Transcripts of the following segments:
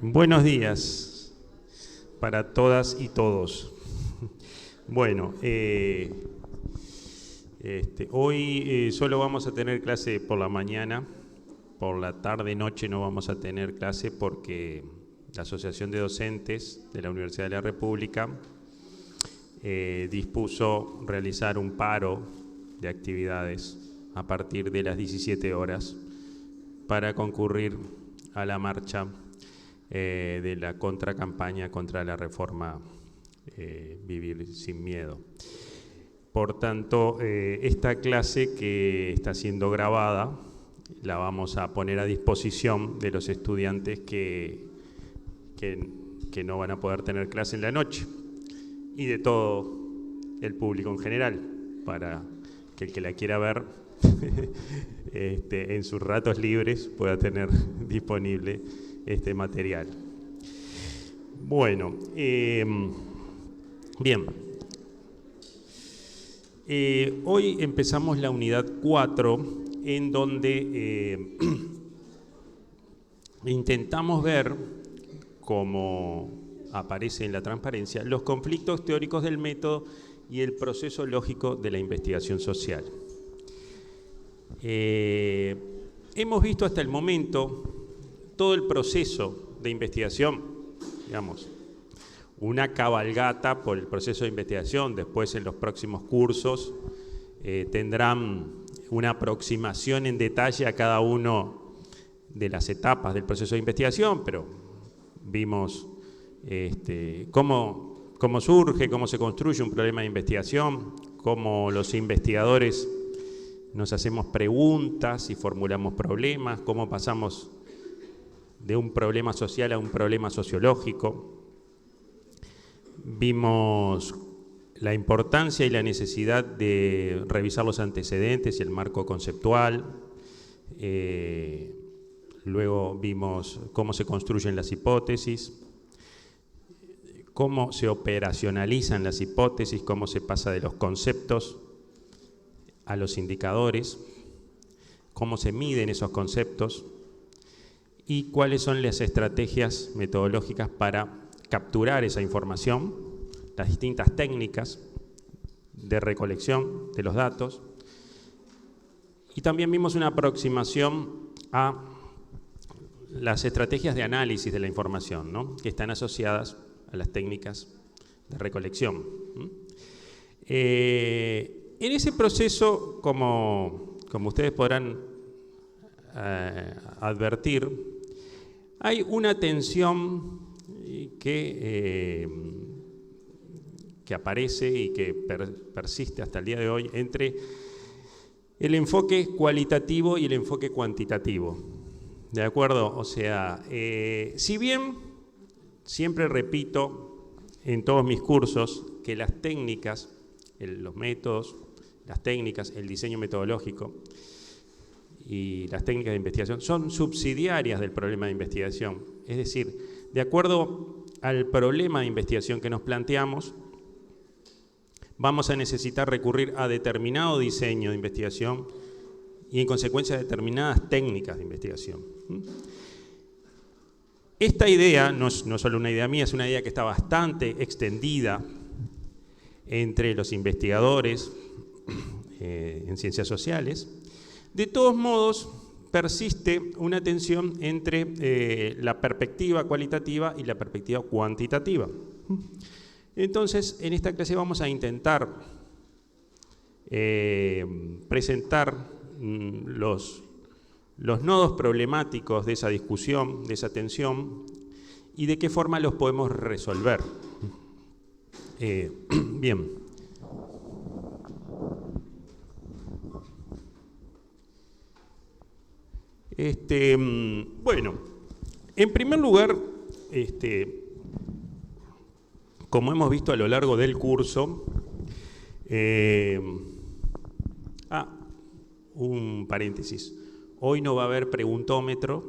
Buenos días para todas y todos. Bueno, hoy solo vamos a tener clase por la mañana, por la tarde-noche no vamos a tener clase porque la Asociación de Docentes de la Universidad de la República dispuso realizar un paro de actividades a partir de las 17 horas para concurrir a la marcha de la contracampaña contra la reforma Vivir sin Miedo. Por tanto, esta clase que está siendo grabada la vamos a poner a disposición de los estudiantes que no van a poder tener clase en la noche y de todo el público en general, para que el que la quiera ver en sus ratos libres pueda tener disponible este material. Bueno, bien. Hoy empezamos la unidad 4, en donde intentamos ver, como aparece en la transparencia, los conflictos teóricos del método y el proceso lógico de la investigación social. Hemos visto hasta el momento todo el proceso de investigación, digamos, una cabalgata por el proceso de investigación. Después, en los próximos cursos, tendrán una aproximación en detalle a cada uno de las etapas del proceso de investigación, pero vimos cómo surge, cómo se construye un problema de investigación, cómo los investigadores nos hacemos preguntas y formulamos problemas, cómo pasamos de un problema social a un problema sociológico. Vimos la importancia y la necesidad de revisar los antecedentes y el marco conceptual. Luego vimos cómo se construyen las hipótesis, cómo se operacionalizan las hipótesis, cómo se pasa de los conceptos a los indicadores, cómo se miden esos conceptos y cuáles son las estrategias metodológicas para capturar esa información, las distintas técnicas de recolección de los datos. Y también vimos una aproximación a las estrategias de análisis de la información, ¿no?, que están asociadas a las técnicas de recolección. En ese proceso, como ustedes podrán advertir, hay una tensión que aparece y que persiste hasta el día de hoy entre el enfoque cualitativo y el enfoque cuantitativo. ¿De acuerdo? O sea, si bien siempre repito en todos mis cursos que las técnicas, los métodos, las técnicas, el diseño metodológico y las técnicas de investigación son subsidiarias del problema de investigación. Es decir, de acuerdo al problema de investigación que nos planteamos, vamos a necesitar recurrir a determinado diseño de investigación y en consecuencia a determinadas técnicas de investigación. Esta idea no es solo una idea mía, es una idea que está bastante extendida entre los investigadores en ciencias sociales. De todos modos, persiste una tensión entre la perspectiva cualitativa y la perspectiva cuantitativa. Entonces, en esta clase vamos a intentar presentar los nodos problemáticos de esa discusión, de esa tensión, y de qué forma los podemos resolver. Bien. Bueno, en primer lugar, como hemos visto a lo largo del curso, un paréntesis, hoy no va a haber preguntómetro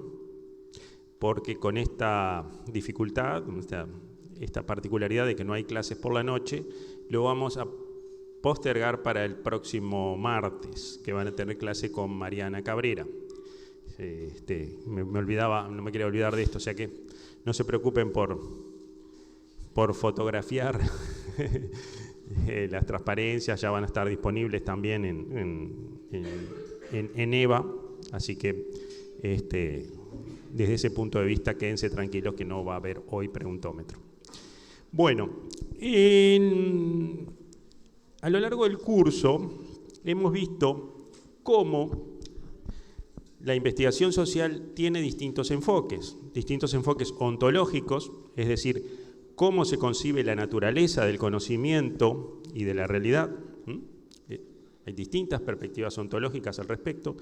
porque con esta dificultad, esta particularidad de que no hay clases por la noche, lo vamos a postergar para el próximo martes, que van a tener clase con Mariana Cabrera. No me quería olvidar de esto, o sea que no se preocupen por fotografiar. Las transparencias ya van a estar disponibles también en EVA, así que desde ese punto de vista quédense tranquilos que no va a haber hoy preguntómetro. Bueno, a lo largo del curso hemos visto cómo la investigación social tiene distintos enfoques ontológicos, es decir, cómo se concibe la naturaleza del conocimiento y de la realidad. Hay distintas perspectivas ontológicas al respecto.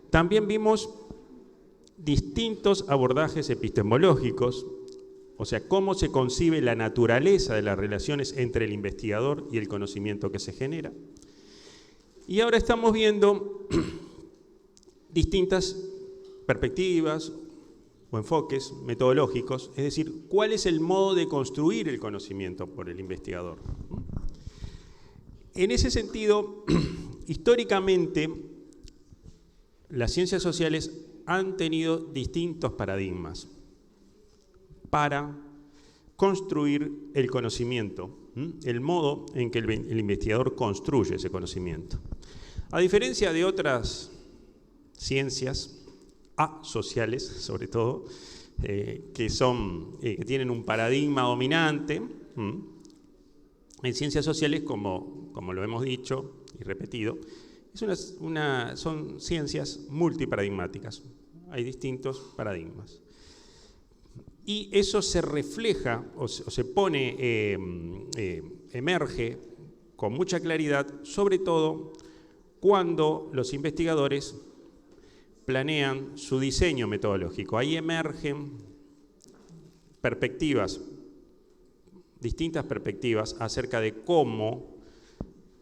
También vimos distintos abordajes epistemológicos, o sea, cómo se concibe la naturaleza de las relaciones entre el investigador y el conocimiento que se genera. Y ahora estamos viendo distintas perspectivas o enfoques metodológicos, es decir, cuál es el modo de construir el conocimiento por el investigador. En ese sentido, históricamente, las ciencias sociales han tenido distintos paradigmas para construir el conocimiento, el modo en que el investigador construye ese conocimiento. A diferencia de otras ciencias asociales, sobre todo, que tienen un paradigma dominante, en ciencias sociales, como lo hemos dicho y repetido, son ciencias multiparadigmáticas. Hay distintos paradigmas. Y eso se refleja o se pone, emerge con mucha claridad, sobre todo cuando los investigadores planean su diseño metodológico. Ahí emergen distintas perspectivas acerca de cómo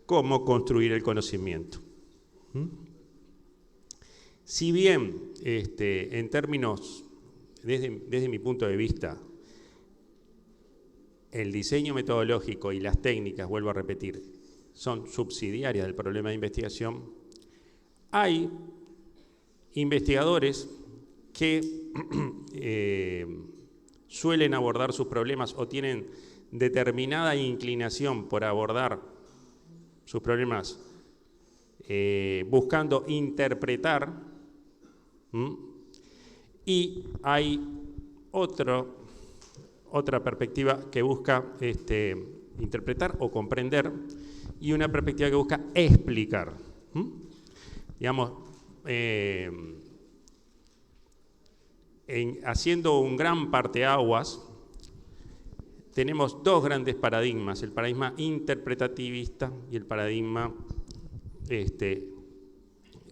construir el conocimiento. Si bien, en términos, desde mi punto de vista, el diseño metodológico y las técnicas, vuelvo a repetir, son subsidiarias del problema de investigación, hay investigadores que suelen abordar sus problemas o tienen determinada inclinación por abordar sus problemas buscando interpretar, y hay otra perspectiva que busca interpretar o comprender, y una perspectiva que busca explicar. Digamos, haciendo un gran parteaguas, tenemos dos grandes paradigmas, el paradigma interpretativista y el paradigma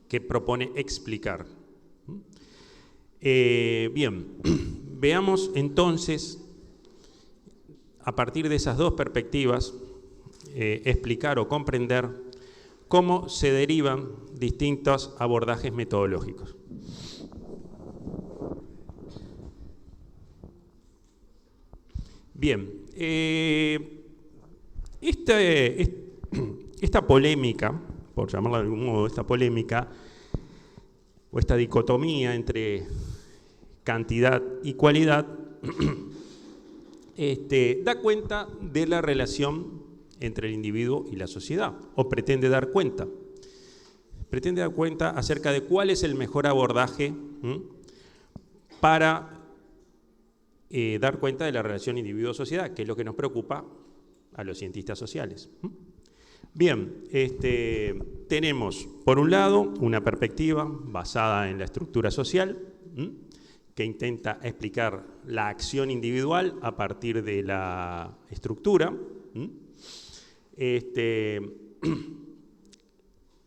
que propone explicar. Bien, veamos entonces, a partir de esas dos perspectivas, explicar o comprender cómo se derivan distintos abordajes metodológicos. Bien, esta polémica, por llamarla de algún modo, esta polémica o esta dicotomía entre cantidad y cualidad, da cuenta de la relación entre el individuo y la sociedad, o pretende dar cuenta acerca de cuál es el mejor abordaje para dar cuenta de la relación individuo-sociedad, que es lo que nos preocupa a los cientistas sociales. Bien, tenemos, por un lado, una perspectiva basada en la estructura social, que intenta explicar la acción individual a partir de la estructura.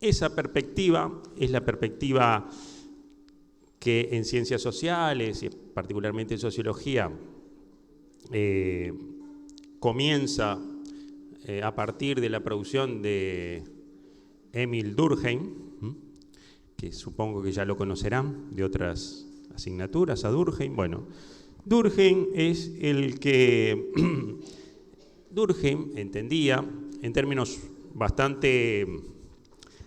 Esa perspectiva es la perspectiva que en ciencias sociales, y particularmente en sociología, comienza a partir de la producción de Emil Durkheim, que supongo que ya lo conocerán de otras asignaturas a Durkheim. Bueno, Durkheim es el que Durkheim entendía en términos bastante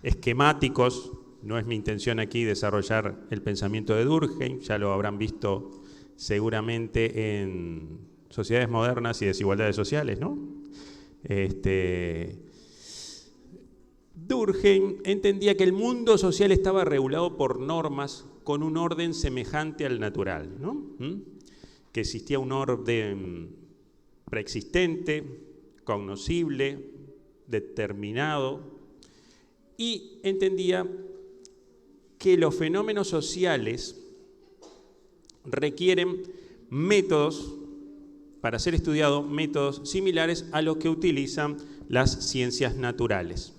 esquemáticos. No es mi intención aquí desarrollar el pensamiento de Durkheim, ya lo habrán visto seguramente en sociedades modernas y desigualdades sociales, ¿no? Durkheim entendía que el mundo social estaba regulado por normas con un orden semejante al natural, ¿no? Que existía un orden preexistente, cognoscible, determinado, y entendía que los fenómenos sociales requieren métodos para ser estudiados, métodos similares a los que utilizan las ciencias naturales.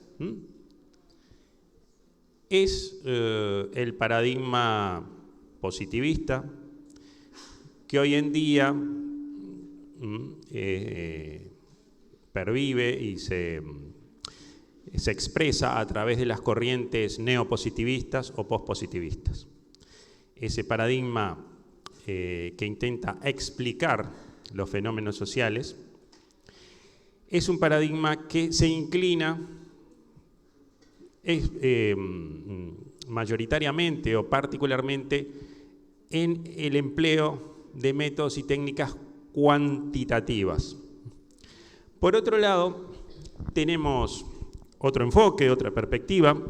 Es el paradigma positivista que hoy en día pervive y se expresa a través de las corrientes neopositivistas o pospositivistas. Ese paradigma que intenta explicar los fenómenos sociales es un paradigma que se inclina mayoritariamente o particularmente en el empleo de métodos y técnicas cuantitativas. Por otro lado, tenemos otro enfoque, otra perspectiva,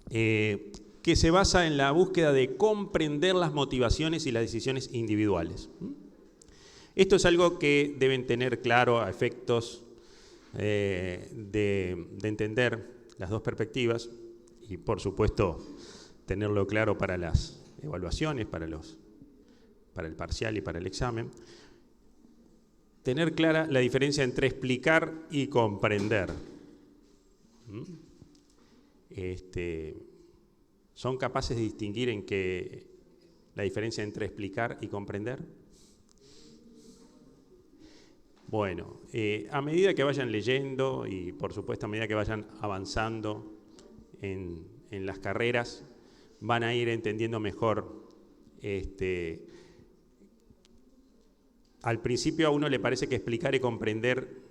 que se basa en la búsqueda de comprender las motivaciones y las decisiones individuales. Esto es algo que deben tener claro a efectos de entender las dos perspectivas y, por supuesto, tenerlo claro para las evaluaciones, para el parcial y para el examen. Tener clara la diferencia entre explicar y comprender. ¿Son capaces de distinguir en qué la diferencia entre explicar y comprender? Bueno, a medida que vayan leyendo y, por supuesto, a medida que vayan avanzando en las carreras, van a ir entendiendo mejor. Al principio a uno le parece que explicar y comprender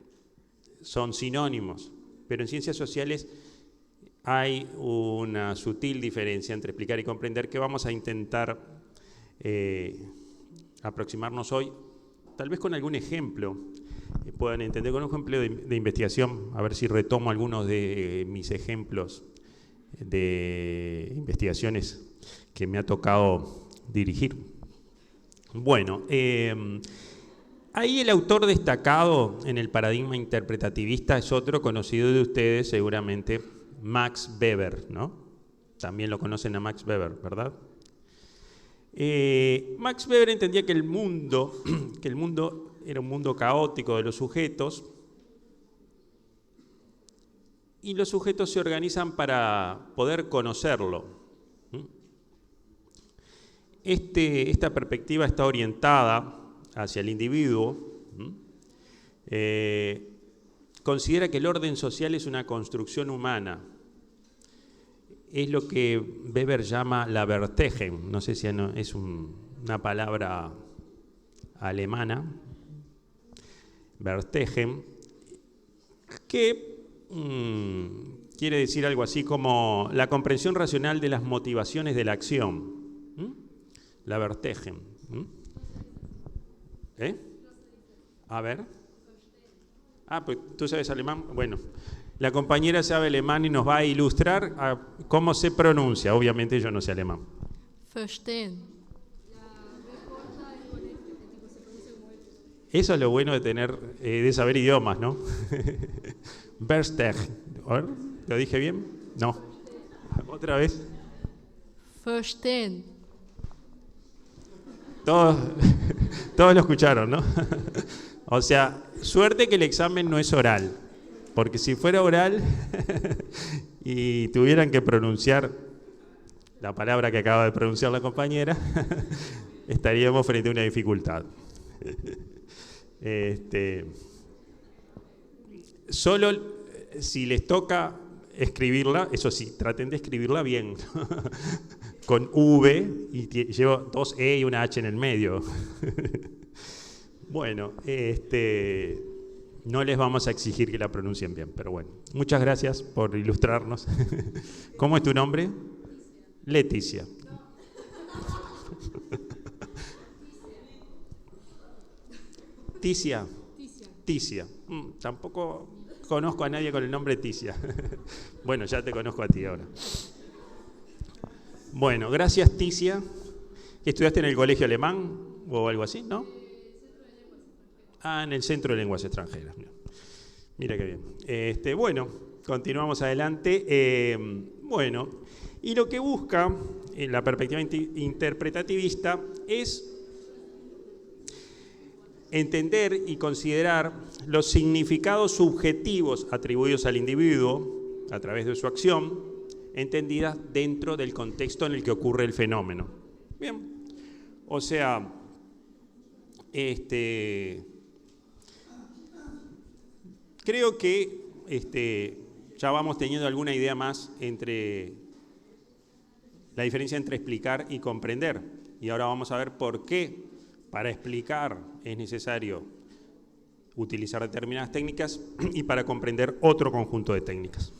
son sinónimos, pero en ciencias sociales hay una sutil diferencia entre explicar y comprender que vamos a intentar aproximarnos hoy, tal vez con algún ejemplo, puedan entender, con un ejemplo de investigación, a ver si retomo algunos de mis ejemplos de investigaciones que me ha tocado dirigir. Bueno, ahí el autor destacado en el paradigma interpretativista es otro conocido de ustedes, seguramente, Max Weber, ¿no? También lo conocen a Max Weber, ¿verdad? Max Weber entendía que el mundo era un mundo caótico de los sujetos y los sujetos se organizan para poder conocerlo. Esta perspectiva está orientada hacia el individuo. Considera que el orden social es una construcción humana. Es lo que Weber llama la Verstehen. No sé si es una palabra alemana. Verstehen, que quiere decir algo así como la comprensión racional de las motivaciones de la acción. La Verstehen. A ver. Pues tú sabes alemán. Bueno, la compañera sabe alemán y nos va a ilustrar cómo se pronuncia. Obviamente yo no sé alemán. Verstehen. Eso es lo bueno de saber idiomas, ¿no? Verstehen. ¿Lo dije bien? No. ¿Otra vez? Verstehen. Todos lo escucharon, ¿no? O sea, suerte que el examen no es oral, porque si fuera oral y tuvieran que pronunciar la palabra que acaba de pronunciar la compañera, estaríamos frente a una dificultad. Solo si les toca escribirla, eso sí, traten de escribirla bien, con V y llevo 2 E y una H en el medio. Bueno, no les vamos a exigir que la pronuncien bien, pero bueno. Muchas gracias por ilustrarnos. ¿Cómo es tu nombre? Leticia. Ticia. Ticia. Ticia. Tampoco conozco a nadie con el nombre Ticia. Bueno, ya te conozco a ti ahora. Bueno, gracias Ticia. ¿Estudiaste en el colegio alemán o algo así, no? En el Centro de Lenguas Extranjeras. Mira qué bien. Bueno, continuamos adelante. Bueno, y lo que busca en la perspectiva interpretativista es entender y considerar los significados subjetivos atribuidos al individuo a través de su acción, entendidas dentro del contexto en el que ocurre el fenómeno. Bien, o sea, creo que ya vamos teniendo alguna idea más entre la diferencia entre explicar y comprender. Y ahora vamos a ver por qué para explicar es necesario utilizar determinadas técnicas y para comprender otro conjunto de técnicas.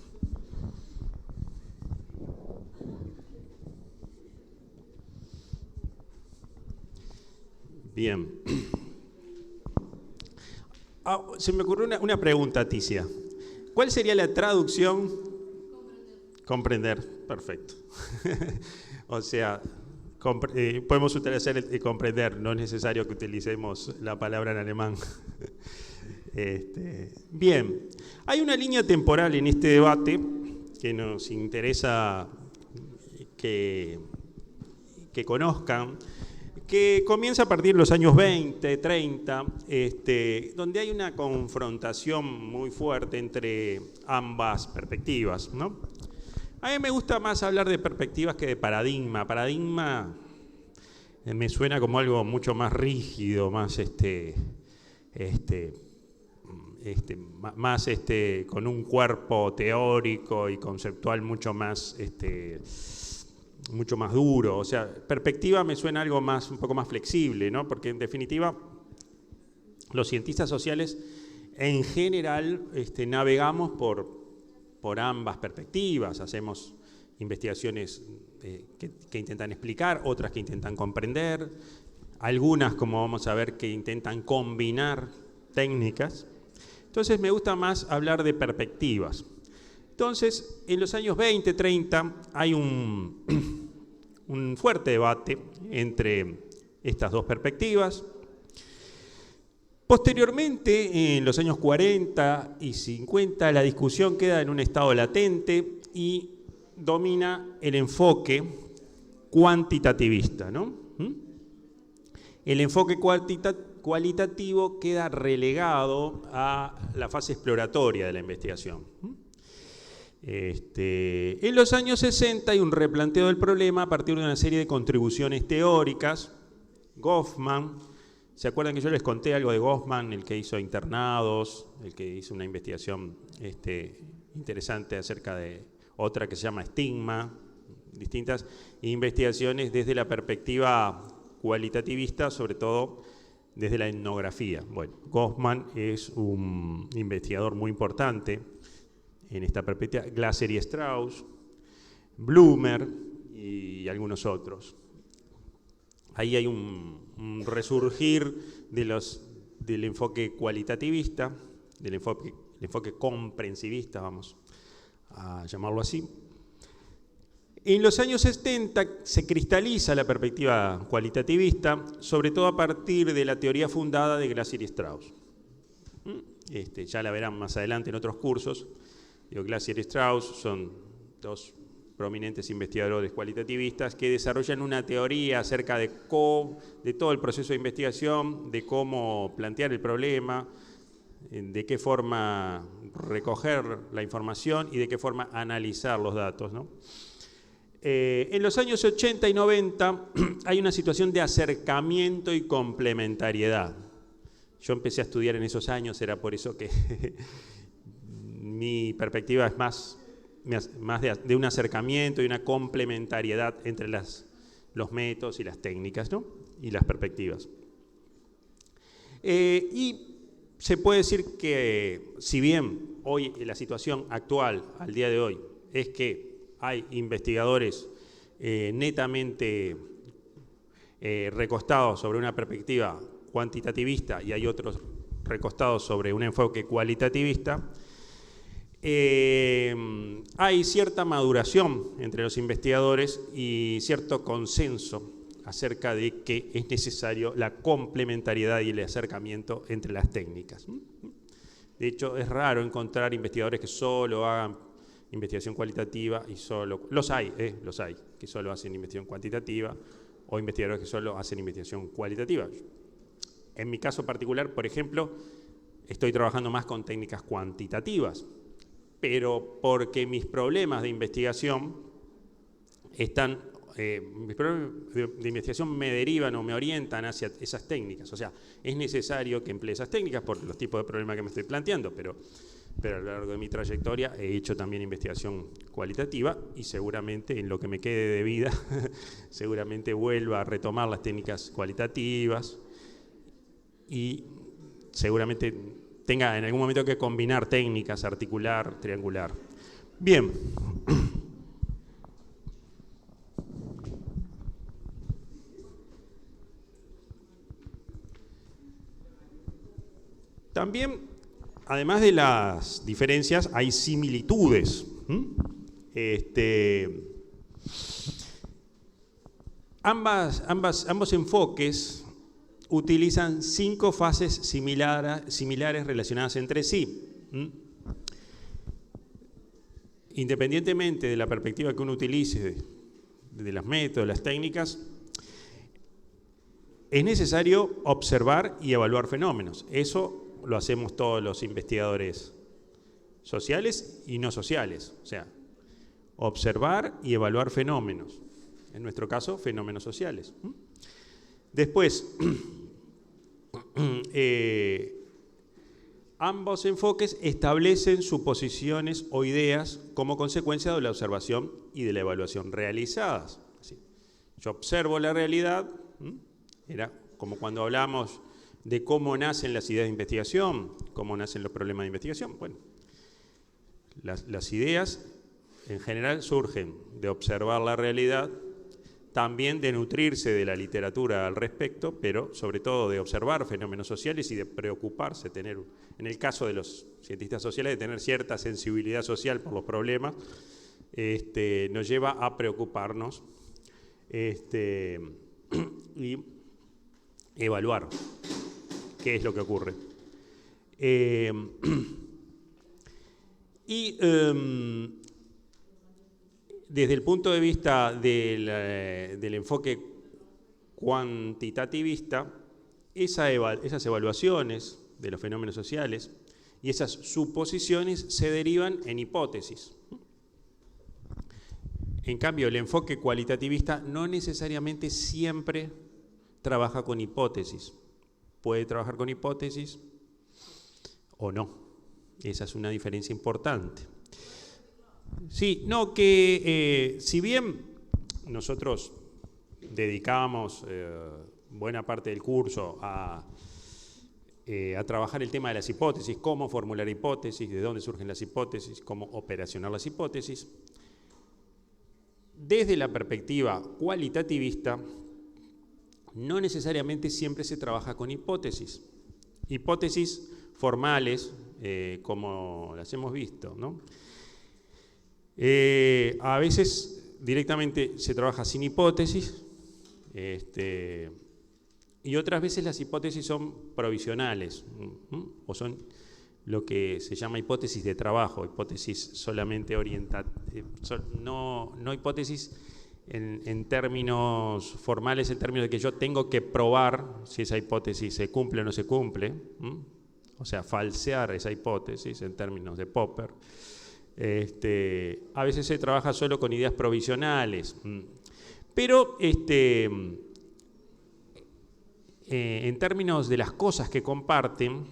Bien. Se me ocurrió una pregunta, Ticia. ¿Cuál sería la traducción? Comprender. Perfecto. O sea, podemos utilizar el comprender, no es necesario que utilicemos la palabra en alemán. Bien, hay una línea temporal en este debate que nos interesa que conozcan, que comienza a partir de los años 20, 30, donde hay una confrontación muy fuerte entre ambas perspectivas, ¿no? A mí me gusta más hablar de perspectivas que de paradigma. Paradigma me suena como algo mucho más rígido, más con un cuerpo teórico y conceptual mucho más duro. O sea, perspectiva me suena algo un poco más flexible, ¿no? Porque en definitiva los cientistas sociales en general navegamos por ambas perspectivas, hacemos investigaciones que intentan explicar, otras que intentan comprender, algunas, como vamos a ver, que intentan combinar técnicas. Entonces me gusta más hablar de perspectivas. Entonces, en los años 20, 30, hay un fuerte debate entre estas dos perspectivas. Posteriormente, en los años 40 y 50, la discusión queda en un estado latente y domina el enfoque cuantitativista, ¿no? El enfoque cualitativo queda relegado a la fase exploratoria de la investigación. En los años 60 hay un replanteo del problema a partir de una serie de contribuciones teóricas. Goffman, ¿se acuerdan que yo les conté algo de Goffman, el que hizo internados, el que hizo una investigación interesante acerca de otra que se llama estigma, distintas investigaciones desde la perspectiva cualitativista, sobre todo desde la etnografía? Bueno, Goffman es un investigador muy importante en esta perspectiva, Glasser y Strauss, Blumer y algunos otros. Ahí hay un resurgir del enfoque cualitativista, del enfoque comprensivista, vamos a llamarlo así. En los años 70 se cristaliza la perspectiva cualitativista, sobre todo a partir de la teoría fundada de Glasser y Strauss. Ya la verán más adelante en otros cursos. Glasser y Strauss son dos prominentes investigadores cualitativistas que desarrollan una teoría acerca de todo el proceso de investigación, de cómo plantear el problema, de qué forma recoger la información y de qué forma analizar los datos, ¿no? En los años 80 y 90 hay una situación de acercamiento y complementariedad. Yo empecé a estudiar en esos años, era por eso que mi perspectiva es más de un acercamiento y una complementariedad entre los métodos y las técnicas, ¿no? Y las perspectivas. Y se puede decir que, si bien hoy la situación actual, al día de hoy, es que hay investigadores netamente recostados sobre una perspectiva cuantitativista y hay otros recostados sobre un enfoque cualitativista, hay cierta maduración entre los investigadores y cierto consenso acerca de que es necesario la complementariedad y el acercamiento entre las técnicas. De hecho, es raro encontrar investigadores que solo hagan investigación cualitativa y solo... Los hay, que solo hacen investigación cuantitativa o investigadores que solo hacen investigación cualitativa. En mi caso particular, por ejemplo, estoy trabajando más con técnicas cuantitativas, pero porque mis problemas de investigación mis problemas de investigación me derivan o me orientan hacia esas técnicas. O sea, es necesario que emplee esas técnicas por los tipos de problemas que me estoy planteando, pero a lo largo de mi trayectoria he hecho también investigación cualitativa y seguramente en lo que me quede de vida, seguramente vuelva a retomar las técnicas cualitativas y seguramente tenga en algún momento que combinar técnicas, articular, triangular. Bien. También, además de las diferencias, hay similitudes. Ambos enfoques utilizan 5 fases similares relacionadas entre sí. Independientemente de la perspectiva que uno utilice, de los métodos, las técnicas, es necesario observar y evaluar fenómenos. Eso lo hacemos todos los investigadores sociales y no sociales. O sea, observar y evaluar fenómenos. En nuestro caso, fenómenos sociales. Después, ambos enfoques establecen suposiciones o ideas como consecuencia de la observación y de la evaluación realizadas. Así, yo observo la realidad, era como cuando hablamos de cómo nacen las ideas de investigación, cómo nacen los problemas de investigación. Bueno, las ideas en general surgen de observar la realidad, también de nutrirse de la literatura al respecto, pero sobre todo de observar fenómenos sociales y de preocuparse, tener, en el caso de los cientistas sociales, de tener cierta sensibilidad social por los problemas, nos lleva a preocuparnos y evaluar qué es lo que ocurre. Desde el punto de vista del enfoque cuantitativista, esas evaluaciones de los fenómenos sociales y esas suposiciones se derivan en hipótesis. En cambio, el enfoque cualitativista no necesariamente siempre trabaja con hipótesis. Puede trabajar con hipótesis o no. Esa es una diferencia importante. Sí, no, que si bien nosotros dedicábamos buena parte del curso a trabajar el tema de las hipótesis, cómo formular hipótesis, de dónde surgen las hipótesis, cómo operacionar las hipótesis, desde la perspectiva cualitativista, no necesariamente siempre se trabaja con hipótesis. Hipótesis formales, como las hemos visto, ¿no? A veces directamente se trabaja sin hipótesis, y otras veces las hipótesis son provisionales, o son lo que se llama hipótesis de trabajo, hipótesis solamente orientadas, no hipótesis en términos formales, en términos de que yo tengo que probar si esa hipótesis se cumple o no se cumple, o sea, falsear esa hipótesis en términos de Popper. A veces se trabaja solo con ideas provisionales, pero en términos de las cosas que comparten,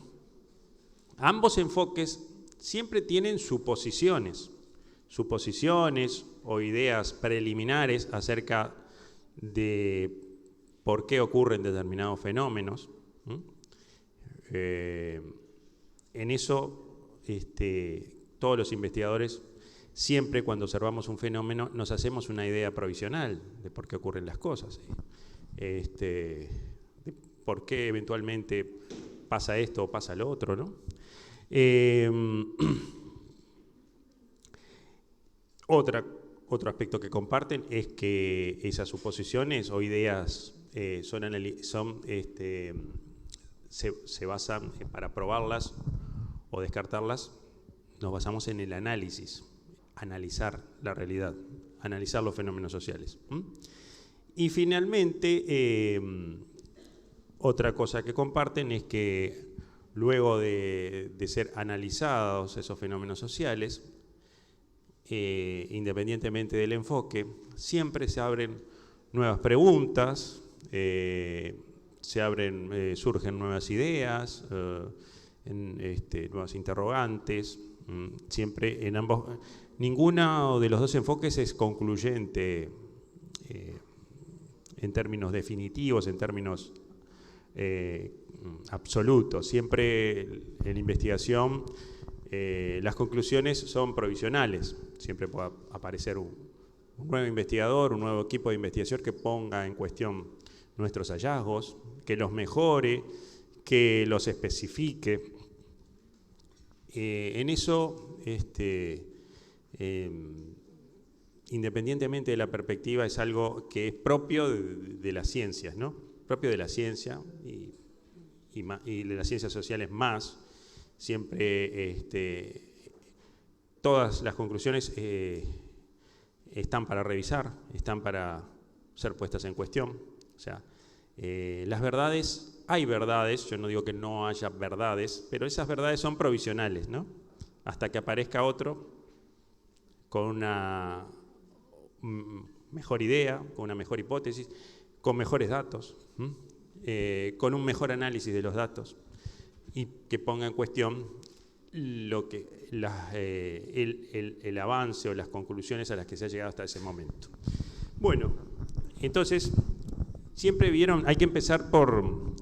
ambos enfoques siempre tienen suposiciones o ideas preliminares acerca de por qué ocurren determinados fenómenos. En eso, todos los investigadores, siempre cuando observamos un fenómeno, nos hacemos una idea provisional de por qué ocurren las cosas. por qué eventualmente pasa esto o pasa lo otro, ¿no? Otro aspecto que comparten es que esas suposiciones o ideas se basan, para probarlas o descartarlas, nos basamos en el análisis, analizar la realidad, analizar los fenómenos sociales. Y finalmente, otra cosa que comparten es que luego de ser analizados esos fenómenos sociales, independientemente del enfoque, siempre se abren nuevas preguntas, surgen nuevas ideas, nuevas interrogantes. Siempre en ambos, ninguno de los dos enfoques es concluyente en términos definitivos, en términos absolutos. Siempre en la investigación las conclusiones son provisionales. Siempre puede aparecer un nuevo investigador, un nuevo equipo de investigación que ponga en cuestión nuestros hallazgos, que los mejore, que los especifique. En eso, independientemente de la perspectiva, es algo que es propio de las ciencias, ¿no? Propio de la ciencia y de las ciencias sociales más. Siempre todas las conclusiones están para revisar, están para ser puestas en cuestión. O sea, las verdades, hay verdades, yo no digo que no haya verdades, pero esas verdades son provisionales, ¿no? Hasta que aparezca otro con una mejor idea, con una mejor hipótesis, con mejores datos, con un mejor análisis de los datos y que ponga en cuestión lo que el avance o las conclusiones a las que se ha llegado hasta ese momento. Bueno, entonces, siempre vieron, hay que empezar por,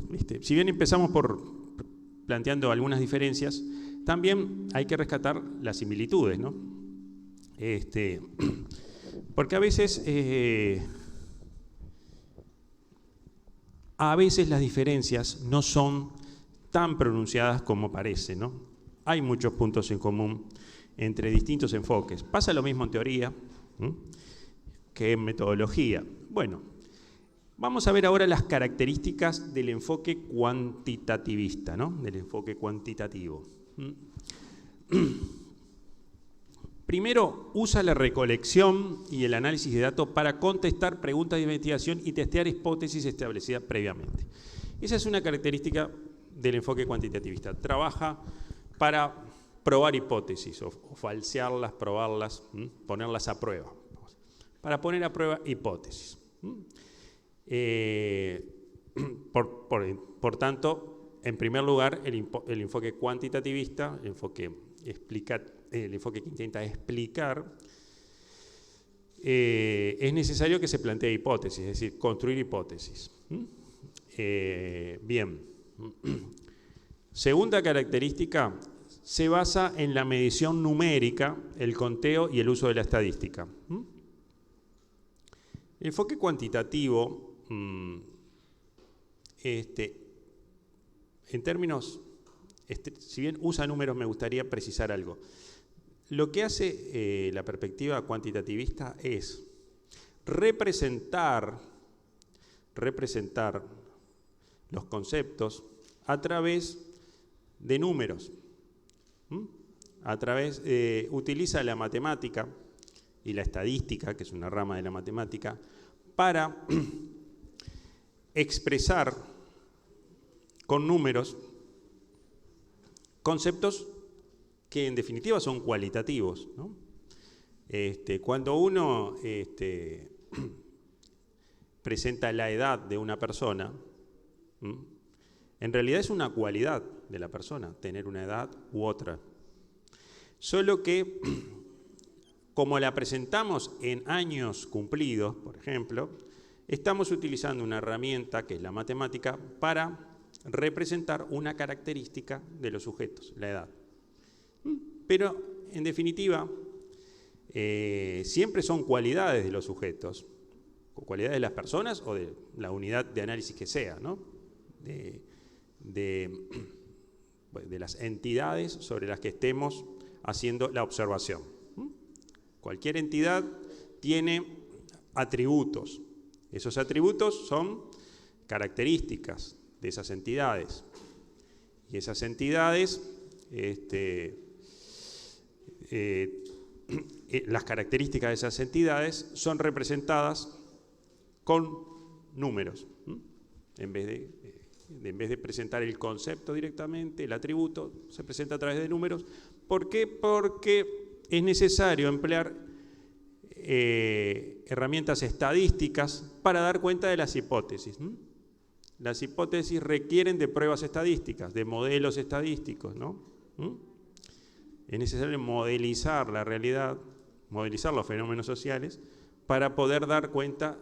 si bien empezamos por planteando algunas diferencias, también hay que rescatar las similitudes, ¿no? Porque a veces las diferencias no son tan pronunciadas como parece, ¿no? Hay muchos puntos en común entre distintos enfoques. Pasa lo mismo en teoría que en metodología. Bueno, vamos a ver ahora las características del enfoque cuantitativista, ¿no? Del enfoque cuantitativo. Primero, usa la recolección y el análisis de datos para contestar preguntas de investigación y testear hipótesis establecidas previamente. Esa es una característica del enfoque cuantitativista. Trabaja para probar hipótesis, o falsearlas, probarlas, ponerlas a prueba. Para poner a prueba hipótesis. Por tanto, en primer lugar, el enfoque cuantitativista, el enfoque que intenta explicar, es necesario que se plantee hipótesis, es decir, construir hipótesis. Bien. Segunda característica, se basa en la medición numérica, el conteo y el uso de la estadística. El enfoque cuantitativo, en términos, si bien usa números, me gustaría precisar algo. Lo que hace la perspectiva cuantitativista es representar los conceptos a través de números. Utiliza la matemática y la estadística, que es una rama de la matemática, para expresar con números conceptos que en definitiva son cualitativos, ¿no? Cuando uno presenta la edad de una persona, en realidad es una cualidad de la persona, tener una edad u otra. Solo que, como la presentamos en años cumplidos, por ejemplo, estamos utilizando una herramienta, que es la matemática, para representar una característica de los sujetos, la edad. Pero, en definitiva, siempre son cualidades de los sujetos, cualidades de las personas o de la unidad de análisis que sea, ¿no? de las entidades sobre las que estemos haciendo la observación. Cualquier entidad tiene atributos. Esos atributos son características de esas entidades. Y esas entidades, las características de esas entidades son representadas con números. En vez de presentar el concepto directamente, el atributo se presenta a través de números. ¿Por qué? Porque es necesario emplear herramientas estadísticas para dar cuenta de las hipótesis. Las hipótesis requieren de pruebas estadísticas, de modelos estadísticos, ¿no? Es necesario modelizar la realidad, modelizar los fenómenos sociales para poder dar cuenta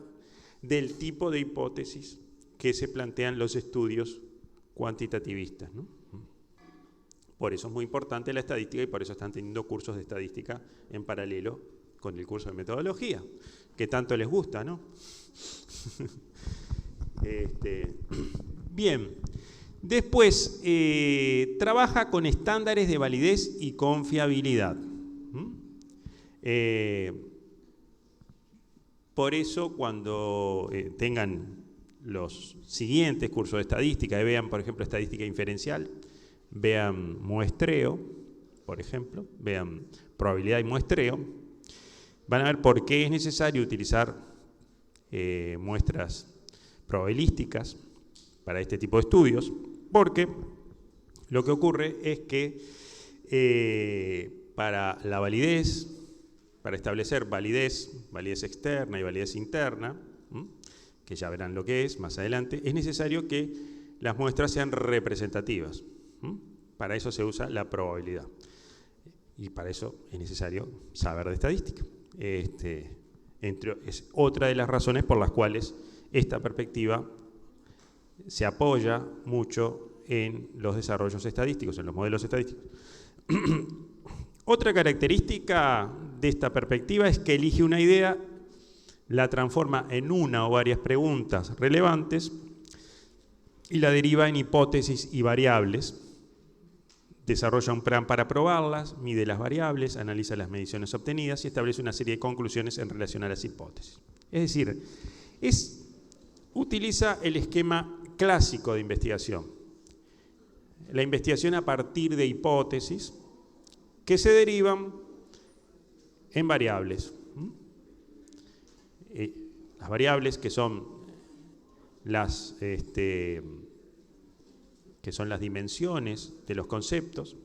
del tipo de hipótesis que se plantean los estudios cuantitativistas, ¿no? Por eso es muy importante la estadística y por eso están teniendo cursos de estadística en paralelo con el curso de metodología, que tanto les gusta, ¿no? Bien, después trabaja con estándares de validez y confiabilidad. Por eso cuando tengan los siguientes cursos de estadística y vean, por ejemplo, estadística inferencial, vean muestreo, por ejemplo, vean probabilidad y muestreo, van a ver por qué es necesario utilizar muestras probabilísticas para este tipo de estudios, porque lo que ocurre es que para la validez, para establecer validez externa y validez interna, que ya verán lo que es más adelante, es necesario que las muestras sean representativas. Para eso se usa la probabilidad. Y para eso es necesario saber de estadística. Es otra de las razones por las cuales esta perspectiva se apoya mucho en los desarrollos estadísticos, en los modelos estadísticos. Otra característica de esta perspectiva es que elige una idea, la transforma en una o varias preguntas relevantes y la deriva en hipótesis y variables. Desarrolla un plan para probarlas, mide las variables, analiza las mediciones obtenidas y establece una serie de conclusiones en relación a las hipótesis. Es decir, utiliza el esquema clásico de investigación. La investigación a partir de hipótesis que se derivan en variables. Las variables que son las dimensiones de los conceptos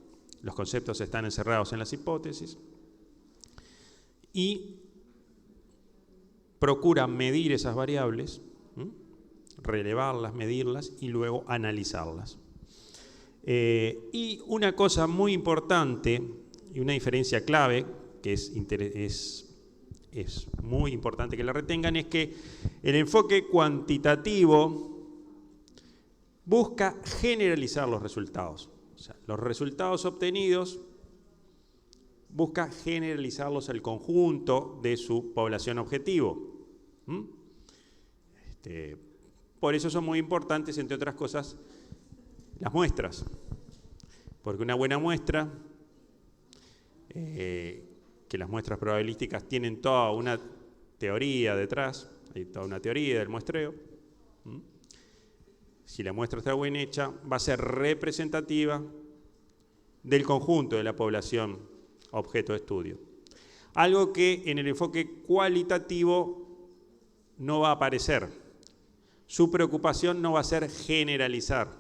están encerrados en las hipótesis y procura medir esas variables, relevarlas, medirlas y luego analizarlas. Y una cosa muy importante y una diferencia clave que es muy importante que la retengan es que el enfoque cuantitativo busca generalizar los resultados. O sea, los resultados obtenidos busca generalizarlos al conjunto de su población objetivo. Por eso son muy importantes, entre otras cosas, las muestras. Porque una buena muestra, que las muestras probabilísticas tienen toda una teoría detrás, hay toda una teoría del muestreo. Si la muestra está bien hecha, va a ser representativa del conjunto de la población objeto de estudio. Algo que en el enfoque cualitativo no va a aparecer. Su preocupación no va a ser generalizar.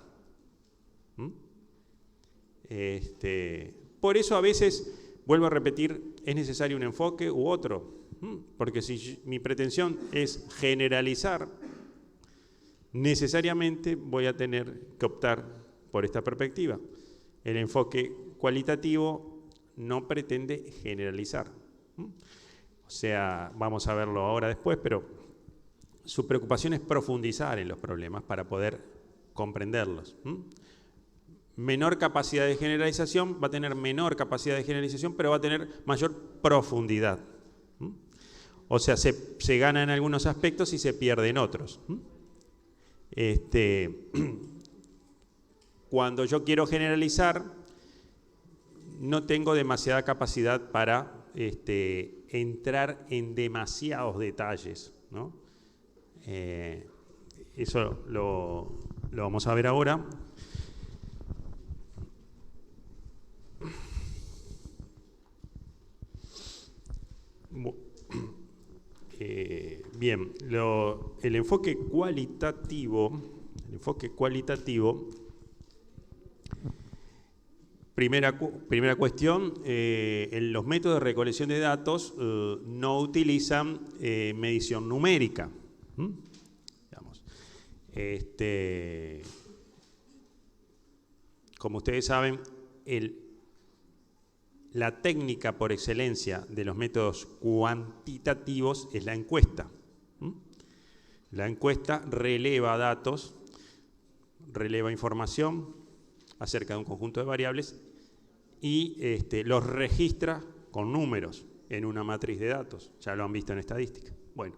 Por eso a veces, vuelvo a repetir, es necesario un enfoque u otro. Porque si mi pretensión es generalizar, necesariamente voy a tener que optar por esta perspectiva. El enfoque cualitativo no pretende generalizar. O sea, vamos a verlo ahora después, pero su preocupación es profundizar en los problemas para poder comprenderlos. Menor capacidad de generalización, va a tener menor capacidad de generalización, pero va a tener mayor profundidad. O sea, se gana en algunos aspectos y se pierde en otros. Cuando yo quiero generalizar, no tengo demasiada capacidad para entrar en demasiados detalles, ¿no? Eso lo vamos a ver ahora. Bien, el enfoque cualitativo, primera cuestión, los métodos de recolección de datos no utilizan medición numérica. Digamos, como ustedes saben, la técnica por excelencia de los métodos cuantitativos es la encuesta. La encuesta releva datos, releva información acerca de un conjunto de variables y los registra con números en una matriz de datos. Ya lo han visto en estadística. Bueno,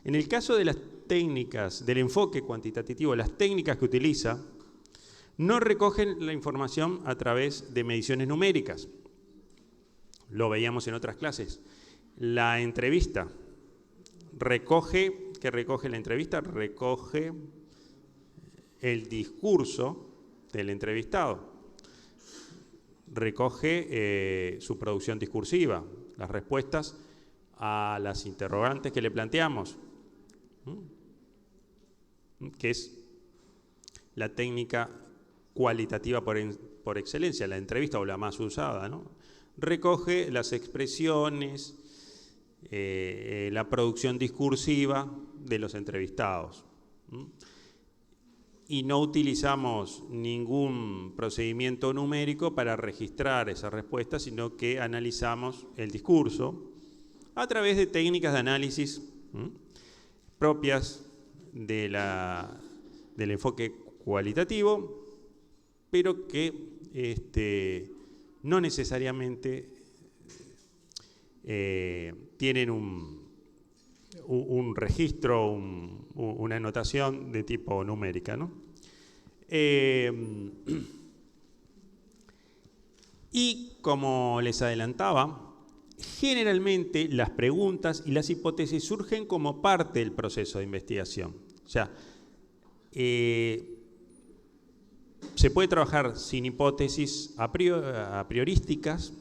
en el caso de las técnicas, del enfoque cuantitativo, las técnicas que utiliza no recogen la información a través de mediciones numéricas. Lo veíamos en otras clases. La entrevista ¿qué recoge la entrevista? Recoge el discurso del entrevistado. Recoge su producción discursiva, las respuestas a las interrogantes que le planteamos, que es la técnica cualitativa por excelencia, la entrevista o la más usada, ¿no? Recoge las expresiones, la producción discursiva de los entrevistados. Y no utilizamos ningún procedimiento numérico para registrar esas respuestas, sino que analizamos el discurso a través de técnicas de análisis propias del enfoque cualitativo, pero que no necesariamente tienen un registro, una anotación de tipo numérica, ¿no? Y como les adelantaba, generalmente las preguntas y las hipótesis surgen como parte del proceso de investigación. O sea, se puede trabajar sin hipótesis a priorísticas.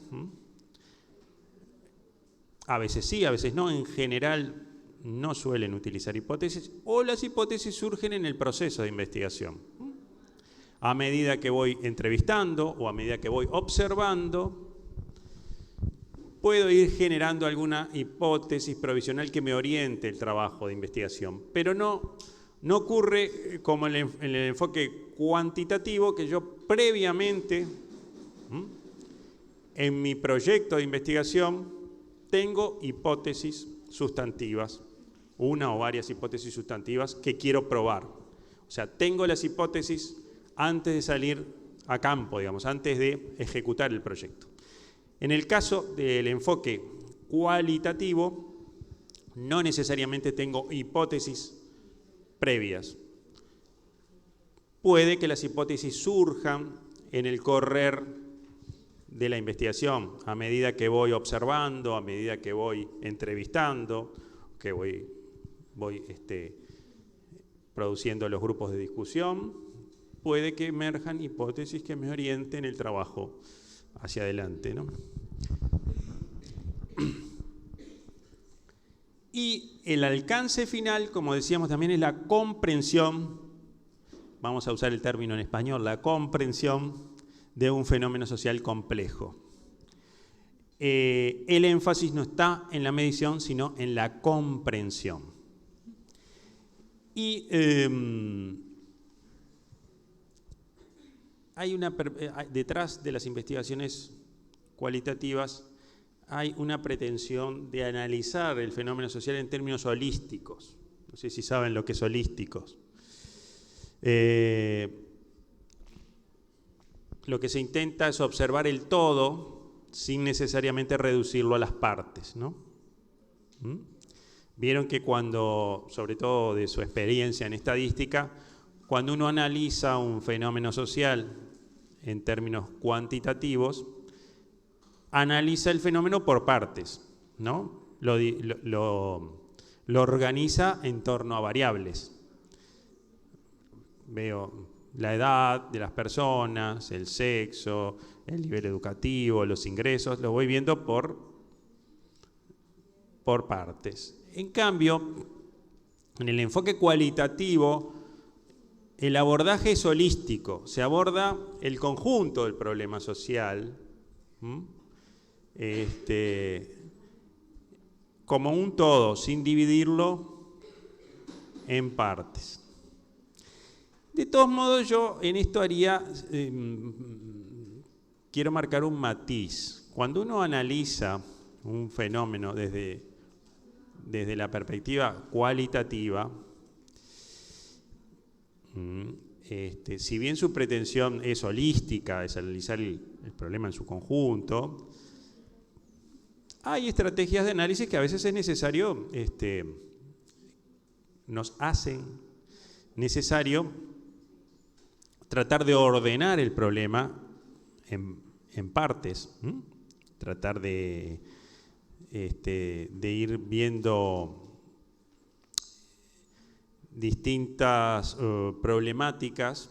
A veces sí, a veces no. En general no suelen utilizar hipótesis, o las hipótesis surgen en el proceso de investigación. A medida que voy entrevistando o a medida que voy observando, puedo ir generando alguna hipótesis provisional que me oriente el trabajo de investigación. Pero no ocurre como en el enfoque cuantitativo, que yo previamente, en mi proyecto de investigación, tengo hipótesis sustantivas, una o varias hipótesis sustantivas que quiero probar. O sea, tengo las hipótesis antes de salir a campo, digamos, antes de ejecutar el proyecto. En el caso del enfoque cualitativo, no necesariamente tengo hipótesis previas. Puede que las hipótesis surjan en el correr de la investigación, a medida que voy observando, a medida que voy entrevistando, que voy produciendo los grupos de discusión, puede que emerjan hipótesis que me orienten el trabajo hacia adelante, ¿no? Y el alcance final, como decíamos también, es la comprensión, vamos a usar el término en español, la comprensión de un fenómeno social complejo. El énfasis no está en la medición, sino en la comprensión. Y detrás de las investigaciones cualitativas hay una pretensión de analizar el fenómeno social en términos holísticos. No sé si saben lo que es holísticos. Lo que se intenta es observar el todo sin necesariamente reducirlo a las partes, ¿no? Vieron que cuando, sobre todo de su experiencia en estadística, cuando uno analiza un fenómeno social en términos cuantitativos, analiza el fenómeno por partes, ¿no? Lo organiza en torno a variables. Veo la edad de las personas, el sexo, el nivel educativo, los ingresos, lo voy viendo por partes. En cambio, en el enfoque cualitativo, el abordaje es holístico, se aborda el conjunto del problema social, como un todo, sin dividirlo en partes. De todos modos, yo en esto quiero marcar un matiz. Cuando uno analiza un fenómeno desde la perspectiva cualitativa, si bien su pretensión es holística, es analizar el problema en su conjunto, hay estrategias de análisis que a veces es necesario, nos hacen necesario tratar de ordenar el problema en partes, tratar de ir viendo distintas problemáticas,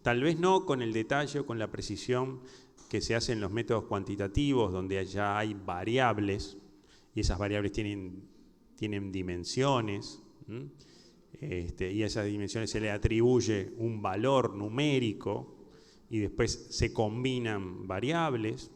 tal vez no con el detalle o con la precisión que se hace en los métodos cuantitativos, donde ya hay variables, y esas variables tienen dimensiones, y a esas dimensiones se le atribuye un valor numérico, y después se combinan variables.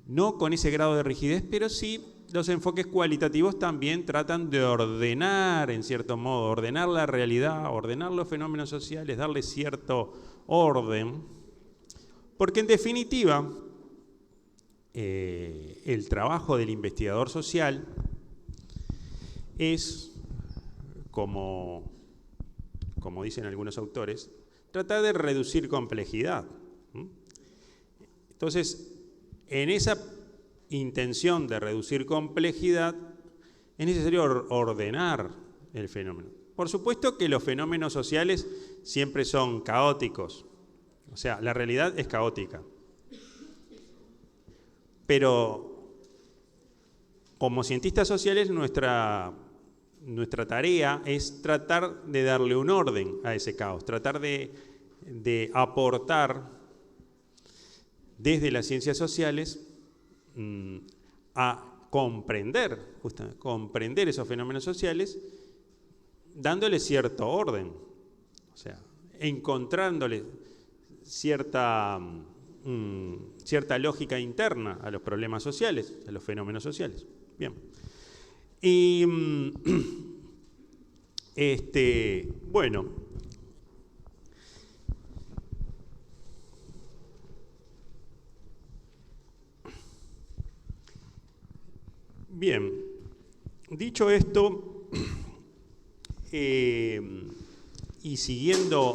No con ese grado de rigidez, pero sí los enfoques cualitativos también tratan de ordenar, en cierto modo, ordenar la realidad, ordenar los fenómenos sociales, darle cierto orden, porque en definitiva, el trabajo del investigador social es, como dicen algunos autores, tratar de reducir complejidad. Entonces, en esa intención de reducir complejidad, es necesario ordenar el fenómeno. Por supuesto que los fenómenos sociales siempre son caóticos, o sea, la realidad es caótica. Pero como cientistas sociales nuestra tarea es tratar de darle un orden a ese caos, tratar de aportar desde las ciencias sociales a comprender esos fenómenos sociales, dándole cierto orden, o sea, encontrándole cierta lógica interna a los problemas sociales, a los fenómenos sociales. Bien. Y bueno, bien, dicho esto, y siguiendo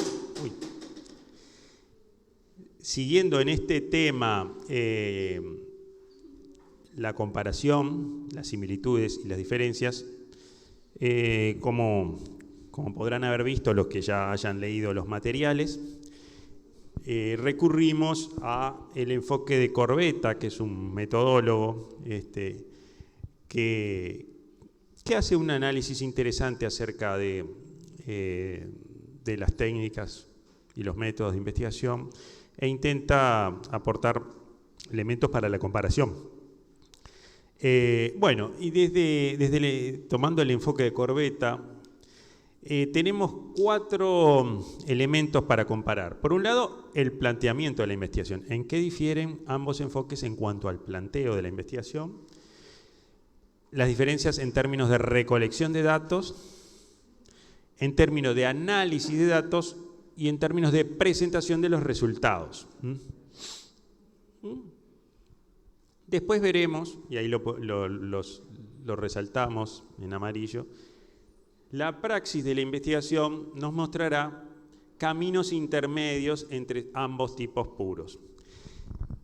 en este tema, la comparación, las similitudes y las diferencias, como podrán haber visto los que ya hayan leído los materiales, recurrimos al enfoque de Corbetta, que es un metodólogo que hace un análisis interesante acerca de las técnicas y los métodos de investigación e intenta aportar elementos para la comparación. Bueno, y tomando el enfoque de Corbetta, tenemos 4 elementos para comparar. Por un lado, el planteamiento de la investigación. ¿En qué difieren ambos enfoques en cuanto al planteo de la investigación? Las diferencias en términos de recolección de datos, en términos de análisis de datos y en términos de presentación de los resultados. Después veremos, y ahí lo resaltamos en amarillo, la praxis de la investigación nos mostrará caminos intermedios entre ambos tipos puros.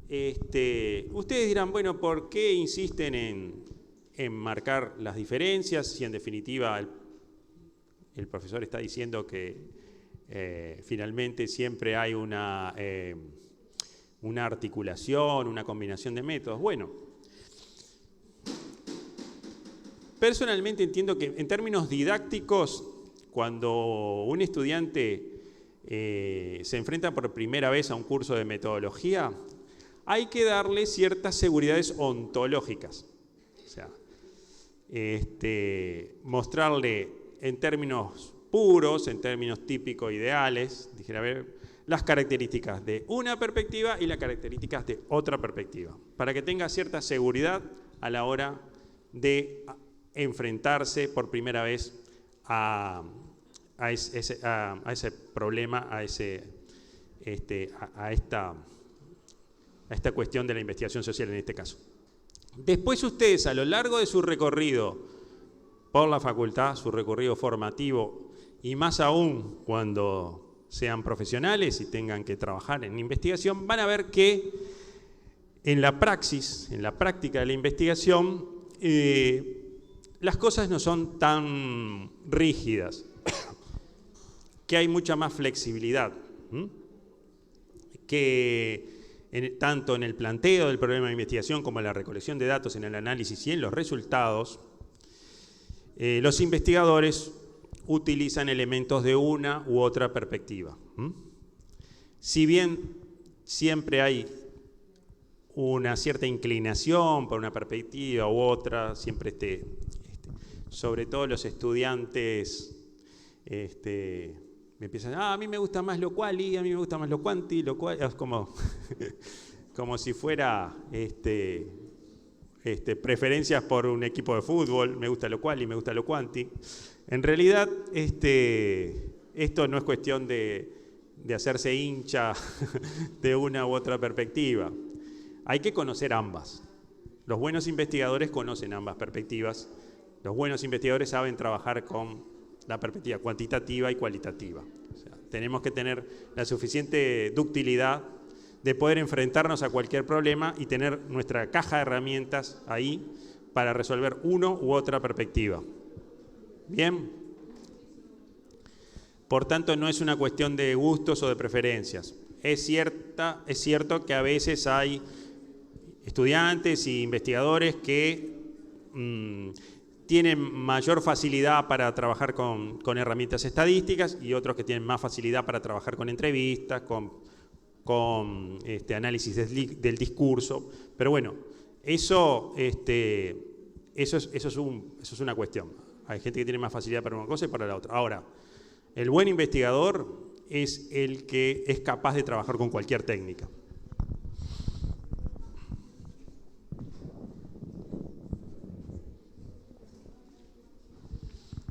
Ustedes dirán, bueno, ¿por qué insisten en marcar las diferencias si en definitiva el profesor está diciendo que finalmente siempre hay una articulación, una combinación de métodos. Bueno, personalmente entiendo que en términos didácticos, cuando un estudiante se enfrenta por primera vez a un curso de metodología, hay que darle ciertas seguridades ontológicas. O sea, mostrarle en términos puros, en términos típicos ideales, dijera, a ver, las características de una perspectiva y las características de otra perspectiva, para que tenga cierta seguridad a la hora de enfrentarse por primera vez a ese problema, a esta cuestión de la investigación social en este caso. Después ustedes, a lo largo de su recorrido por la facultad, su recorrido formativo, y más aún cuando sean profesionales y tengan que trabajar en investigación, van a ver que en la praxis, en la práctica de la investigación, las cosas no son tan rígidas, que hay mucha más flexibilidad, que tanto en el planteo del problema de investigación como en la recolección de datos, en el análisis y en los resultados, los investigadores utilizan elementos de una u otra perspectiva. Si bien siempre hay una cierta inclinación por una perspectiva u otra, siempre sobre todo los estudiantes me empiezan, a mí me gusta más lo quali, a mí me gusta más lo quanti, lo cual, es como si fuera preferencias por un equipo de fútbol, me gusta lo quali, me gusta lo quanti. En realidad, esto no es cuestión de hacerse hincha de una u otra perspectiva. Hay que conocer ambas. Los buenos investigadores conocen ambas perspectivas. Los buenos investigadores saben trabajar con la perspectiva cuantitativa y cualitativa. O sea, tenemos que tener la suficiente ductilidad de poder enfrentarnos a cualquier problema y tener nuestra caja de herramientas ahí para resolver uno u otra perspectiva. Bien. Por tanto, no es una cuestión de gustos o de preferencias. Es cierto que a veces hay estudiantes e investigadores que tienen mayor facilidad para trabajar con herramientas estadísticas y otros que tienen más facilidad para trabajar con entrevistas, con análisis del discurso. Pero bueno, eso es una cuestión. Hay gente que tiene más facilidad para una cosa y para la otra. Ahora, el buen investigador es el que es capaz de trabajar con cualquier técnica.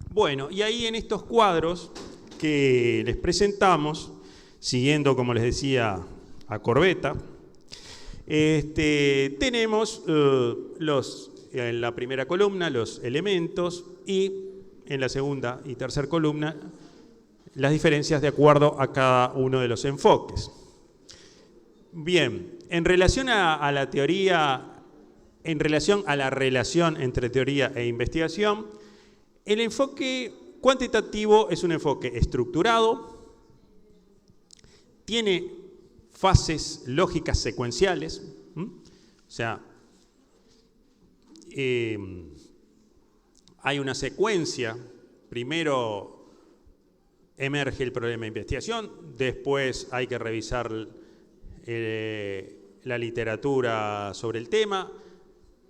Bueno, y ahí en estos cuadros que les presentamos, siguiendo, como les decía, a Corbetta, tenemos en la primera columna los elementos y en la segunda y tercera columna las diferencias de acuerdo a cada uno de los enfoques. Bien, en relación a la teoría, en relación a la relación entre teoría e investigación, el enfoque cuantitativo es un enfoque estructurado, tiene fases lógicas secuenciales, o sea, hay una secuencia, primero emerge el problema de investigación, después hay que revisar la literatura sobre el tema,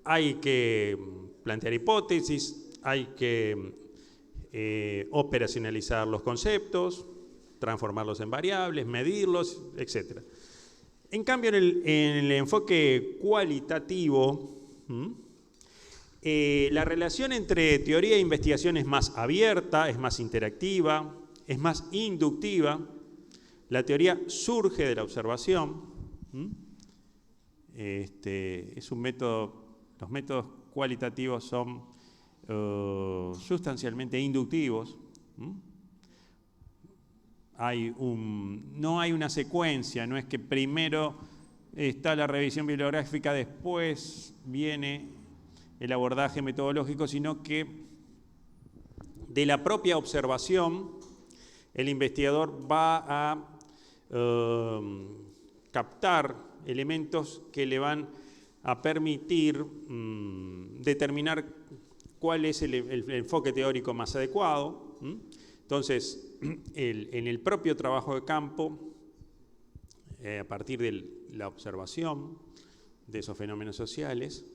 hay que plantear hipótesis, hay que operacionalizar los conceptos, transformarlos en variables, medirlos, etc. En cambio, en el enfoque cualitativo, la relación entre teoría e investigación es más abierta, es más interactiva, es más inductiva. La teoría surge de la observación. Es un método, los métodos cualitativos son sustancialmente inductivos. No hay una secuencia, no es que primero está la revisión bibliográfica, después viene el abordaje metodológico, sino que de la propia observación el investigador va a captar elementos que le van a permitir determinar cuál es el enfoque teórico más adecuado. Entonces, en el propio trabajo de campo, a partir de la observación de esos fenómenos sociales,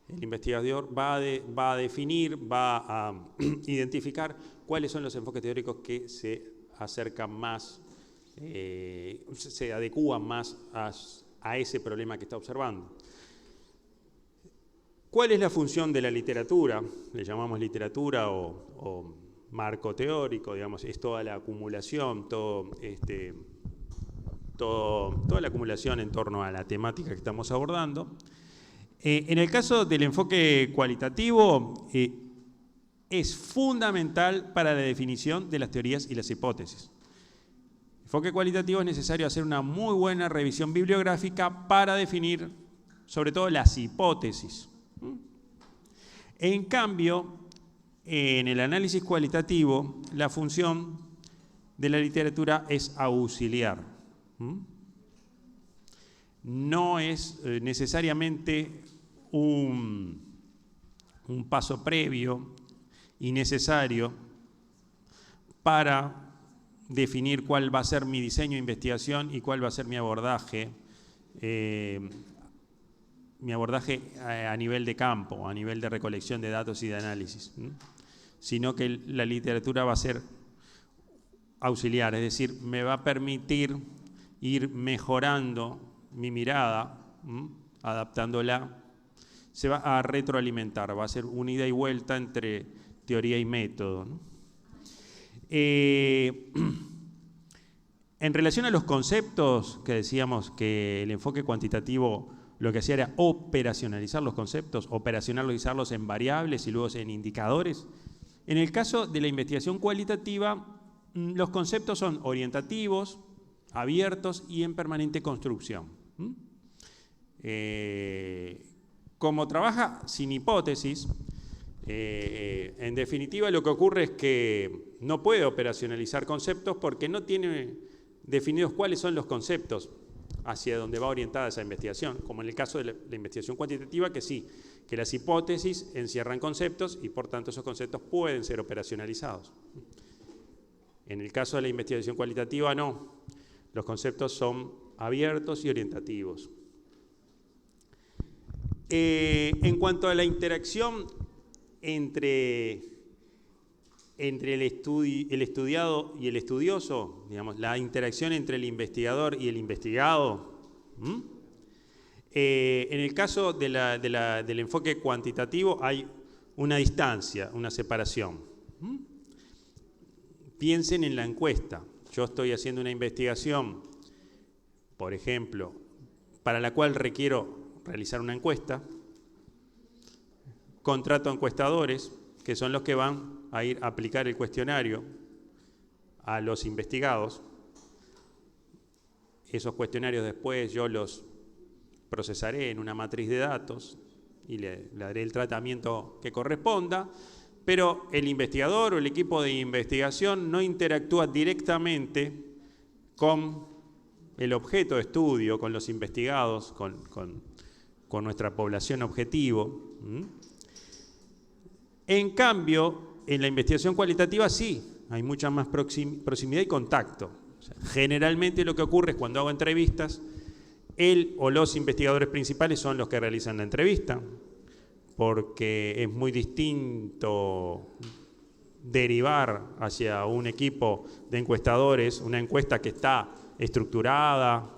el investigador va a definir, va a identificar cuáles son los enfoques teóricos que se acercan más, se adecúan más a ese problema que está observando. ¿Cuál es la función de la literatura? Le llamamos literatura o marco teórico, digamos, es toda la acumulación, toda la acumulación en torno a la temática que estamos abordando. En el caso del enfoque cualitativo, es fundamental para la definición de las teorías y las hipótesis. El enfoque cualitativo es necesario hacer una muy buena revisión bibliográfica para definir, sobre todo, las hipótesis. En cambio, en el análisis cualitativo, la función de la literatura es auxiliar. No es necesariamente un paso previo y necesario para definir cuál va a ser mi diseño de investigación y cuál va a ser mi abordaje a nivel de campo, a nivel de recolección de datos y de análisis, sino que la literatura va a ser auxiliar, es decir, me va a permitir ir mejorando mi mirada, adaptándola, se va a retroalimentar, va a ser un ida y vuelta entre teoría y método, ¿no? En relación a los conceptos, que decíamos que el enfoque cuantitativo lo que hacía era operacionalizar los conceptos, operacionalizarlos en variables y luego en indicadores. En el caso de la investigación cualitativa, los conceptos son orientativos, abiertos y en permanente construcción. Como trabaja sin hipótesis, en definitiva lo que ocurre es que no puede operacionalizar conceptos porque no tiene definidos cuáles son los conceptos hacia donde va orientada esa investigación, como en el caso de la investigación cuantitativa, que sí, que las hipótesis encierran conceptos y por tanto esos conceptos pueden ser operacionalizados. En el caso de la investigación cualitativa no, los conceptos son abiertos y orientativos. En cuanto a la interacción entre el estudiado y el estudioso, digamos, la interacción entre el investigador y el investigado, en el caso del enfoque cuantitativo hay una distancia, una separación. Piensen en la encuesta. Yo estoy haciendo una investigación, por ejemplo, para la cual requiero realizar una encuesta, contrato a encuestadores, que son los que van a ir a aplicar el cuestionario a los investigados. Esos cuestionarios después yo los procesaré en una matriz de datos y le daré el tratamiento que corresponda, pero el investigador o el equipo de investigación no interactúa directamente con el objeto de estudio, con los investigados, con nuestra población objetivo. En cambio, en la investigación cualitativa sí, hay mucha más proximidad y contacto. O sea, generalmente lo que ocurre es cuando hago entrevistas, él o los investigadores principales son los que realizan la entrevista, porque es muy distinto derivar hacia un equipo de encuestadores una encuesta que está estructurada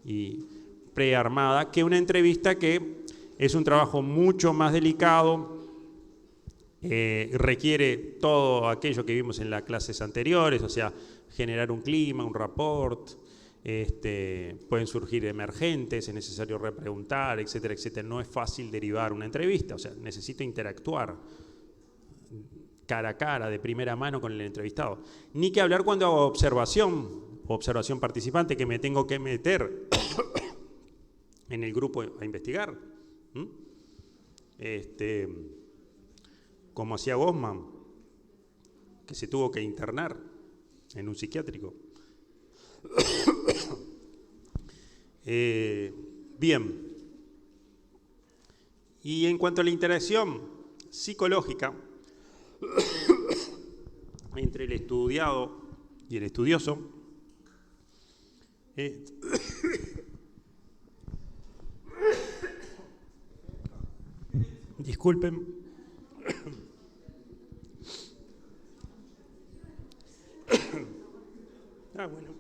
y prearmada, que una entrevista que es un trabajo mucho más delicado, requiere todo aquello que vimos en las clases anteriores, o sea, generar un clima, un rapport, pueden surgir emergentes, es necesario repreguntar, etcétera, etcétera. No es fácil derivar una entrevista, o sea, necesito interactuar cara a cara, de primera mano con el entrevistado. Ni que hablar cuando hago observación participante, que me tengo que meter en el grupo a investigar. Como hacía Goffman, que se tuvo que internar en un psiquiátrico. Bien. Y en cuanto a la interacción psicológica entre el estudiado y el estudioso, disculpen. Bueno.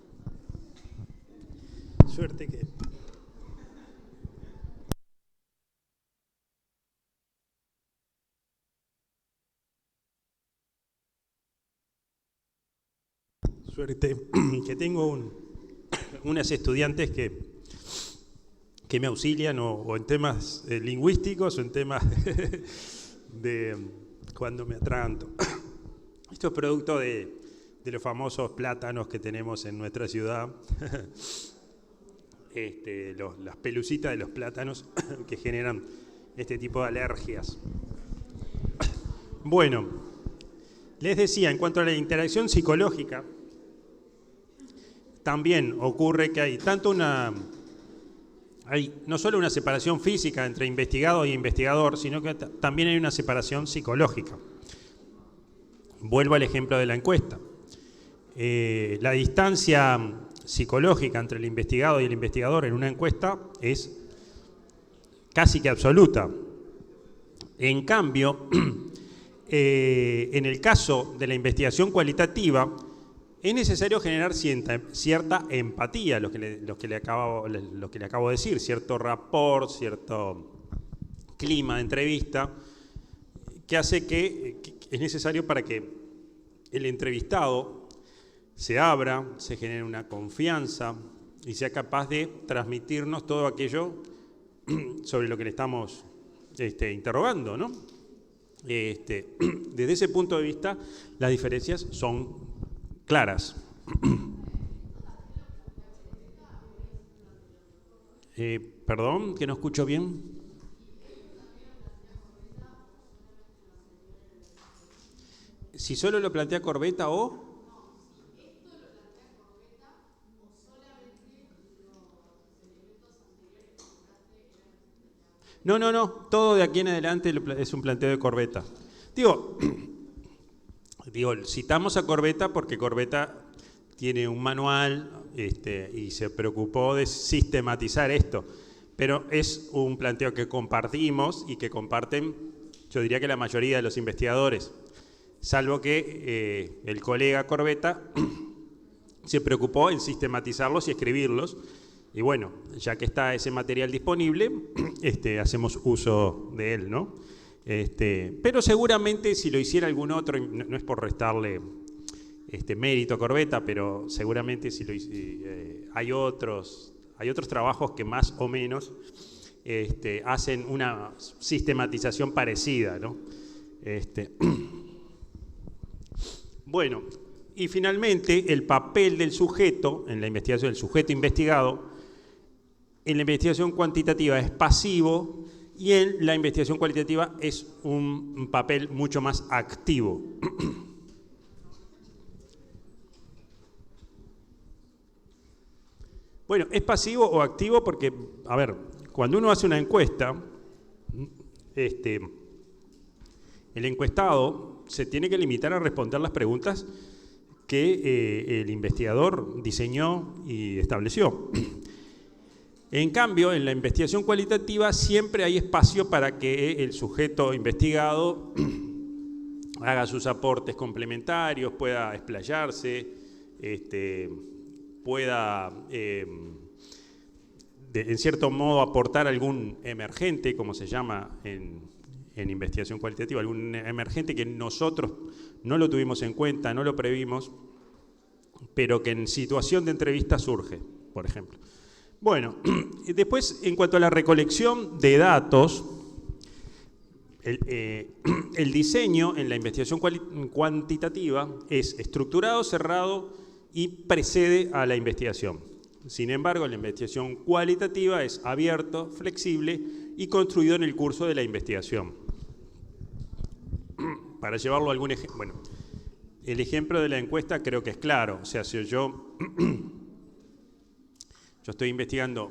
Suerte que... Suerte que tengo unas estudiantes que me auxilian o en temas lingüísticos o en temas de cuando me atraganto. Esto es producto de los famosos plátanos que tenemos en nuestra ciudad, las pelucitas de los plátanos que generan este tipo de alergias. Bueno, les decía, en cuanto a la interacción psicológica, también ocurre que hay no solo una separación física entre investigado e investigador, sino que también hay una separación psicológica. Vuelvo al ejemplo de la encuesta. La distancia psicológica entre el investigado y el investigador en una encuesta es casi que absoluta. En cambio, en el caso de la investigación cualitativa, es necesario generar cierta empatía, lo que le acabo de decir, cierto rapport, cierto clima de entrevista, que hace que es necesario para que el entrevistado se abra, se genere una confianza y sea capaz de transmitirnos todo aquello sobre lo que le estamos interrogando, ¿no? Desde ese punto de vista, las diferencias son claras. Perdón, que no escucho bien. Si solo lo plantea Corbetta o... No, todo de aquí en adelante es un planteo de Corbetta. Digo, citamos a Corbetta porque Corbetta tiene un manual y se preocupó de sistematizar esto, pero es un planteo que compartimos y que comparten, yo diría que la mayoría de los investigadores, salvo que el colega Corbetta se preocupó en sistematizarlos y escribirlos. Y bueno, ya que está ese material disponible, hacemos uso de él, ¿no? Pero seguramente si lo hiciera algún otro, no es por restarle mérito a Corbetta, pero seguramente hay otros trabajos que más o menos hacen una sistematización parecida, ¿no? Bueno, y finalmente el papel del sujeto en la investigación, el sujeto investigado, en la investigación cuantitativa es pasivo y en la investigación cualitativa es un papel mucho más activo. Bueno, es pasivo o activo porque, a ver, cuando uno hace una encuesta, el encuestado se tiene que limitar a responder las preguntas que el investigador diseñó y estableció. En cambio, en la investigación cualitativa siempre hay espacio para que el sujeto investigado haga sus aportes complementarios, pueda explayarse, pueda, en cierto modo, aportar algún emergente, como se llama en investigación cualitativa, algún emergente que nosotros no lo tuvimos en cuenta, no lo previmos, pero que en situación de entrevista surge, por ejemplo. Bueno, después, en cuanto a la recolección de datos, el diseño en la investigación cuantitativa es estructurado, cerrado y precede a la investigación. Sin embargo, la investigación cualitativa es abierto, flexible y construido en el curso de la investigación. Para llevarlo a algún ejemplo, bueno, el ejemplo de la encuesta creo que es claro. O sea, si yo estoy investigando,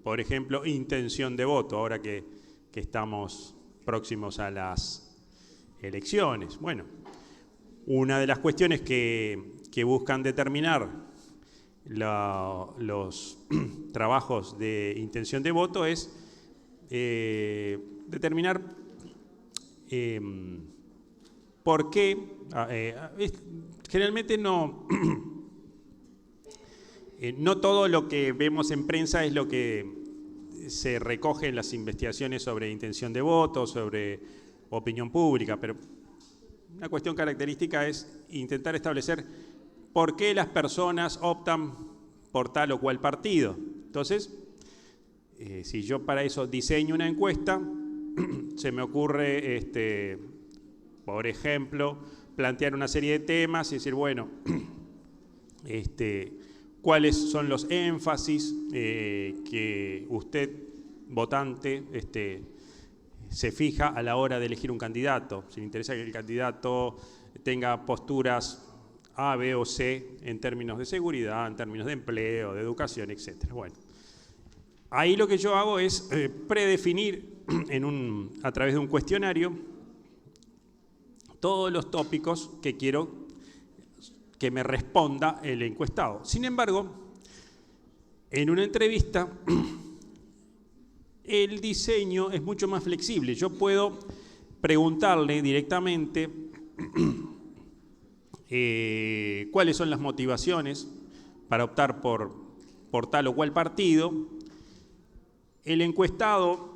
por ejemplo, intención de voto, ahora que estamos próximos a las elecciones. Bueno, una de las cuestiones que buscan determinar los trabajos de intención de voto es determinar por qué. Generalmente no todo lo que vemos en prensa es lo que se recoge en las investigaciones sobre intención de voto, sobre opinión pública, pero una cuestión característica es intentar establecer por qué las personas optan por tal o cual partido. Entonces, si yo para eso diseño una encuesta, se me ocurre, por ejemplo, plantear una serie de temas y decir, bueno, cuáles son los énfasis que usted, votante, se fija a la hora de elegir un candidato. Si le interesa que el candidato tenga posturas A, B o C en términos de seguridad, en términos de empleo, de educación, etc. Bueno, ahí lo que yo hago es predefinir a través de un cuestionario todos los tópicos que quiero que me responda el encuestado. Sin embargo, en una entrevista, el diseño es mucho más flexible. Yo puedo preguntarle directamente cuáles son las motivaciones para optar por tal o cual partido. El encuestado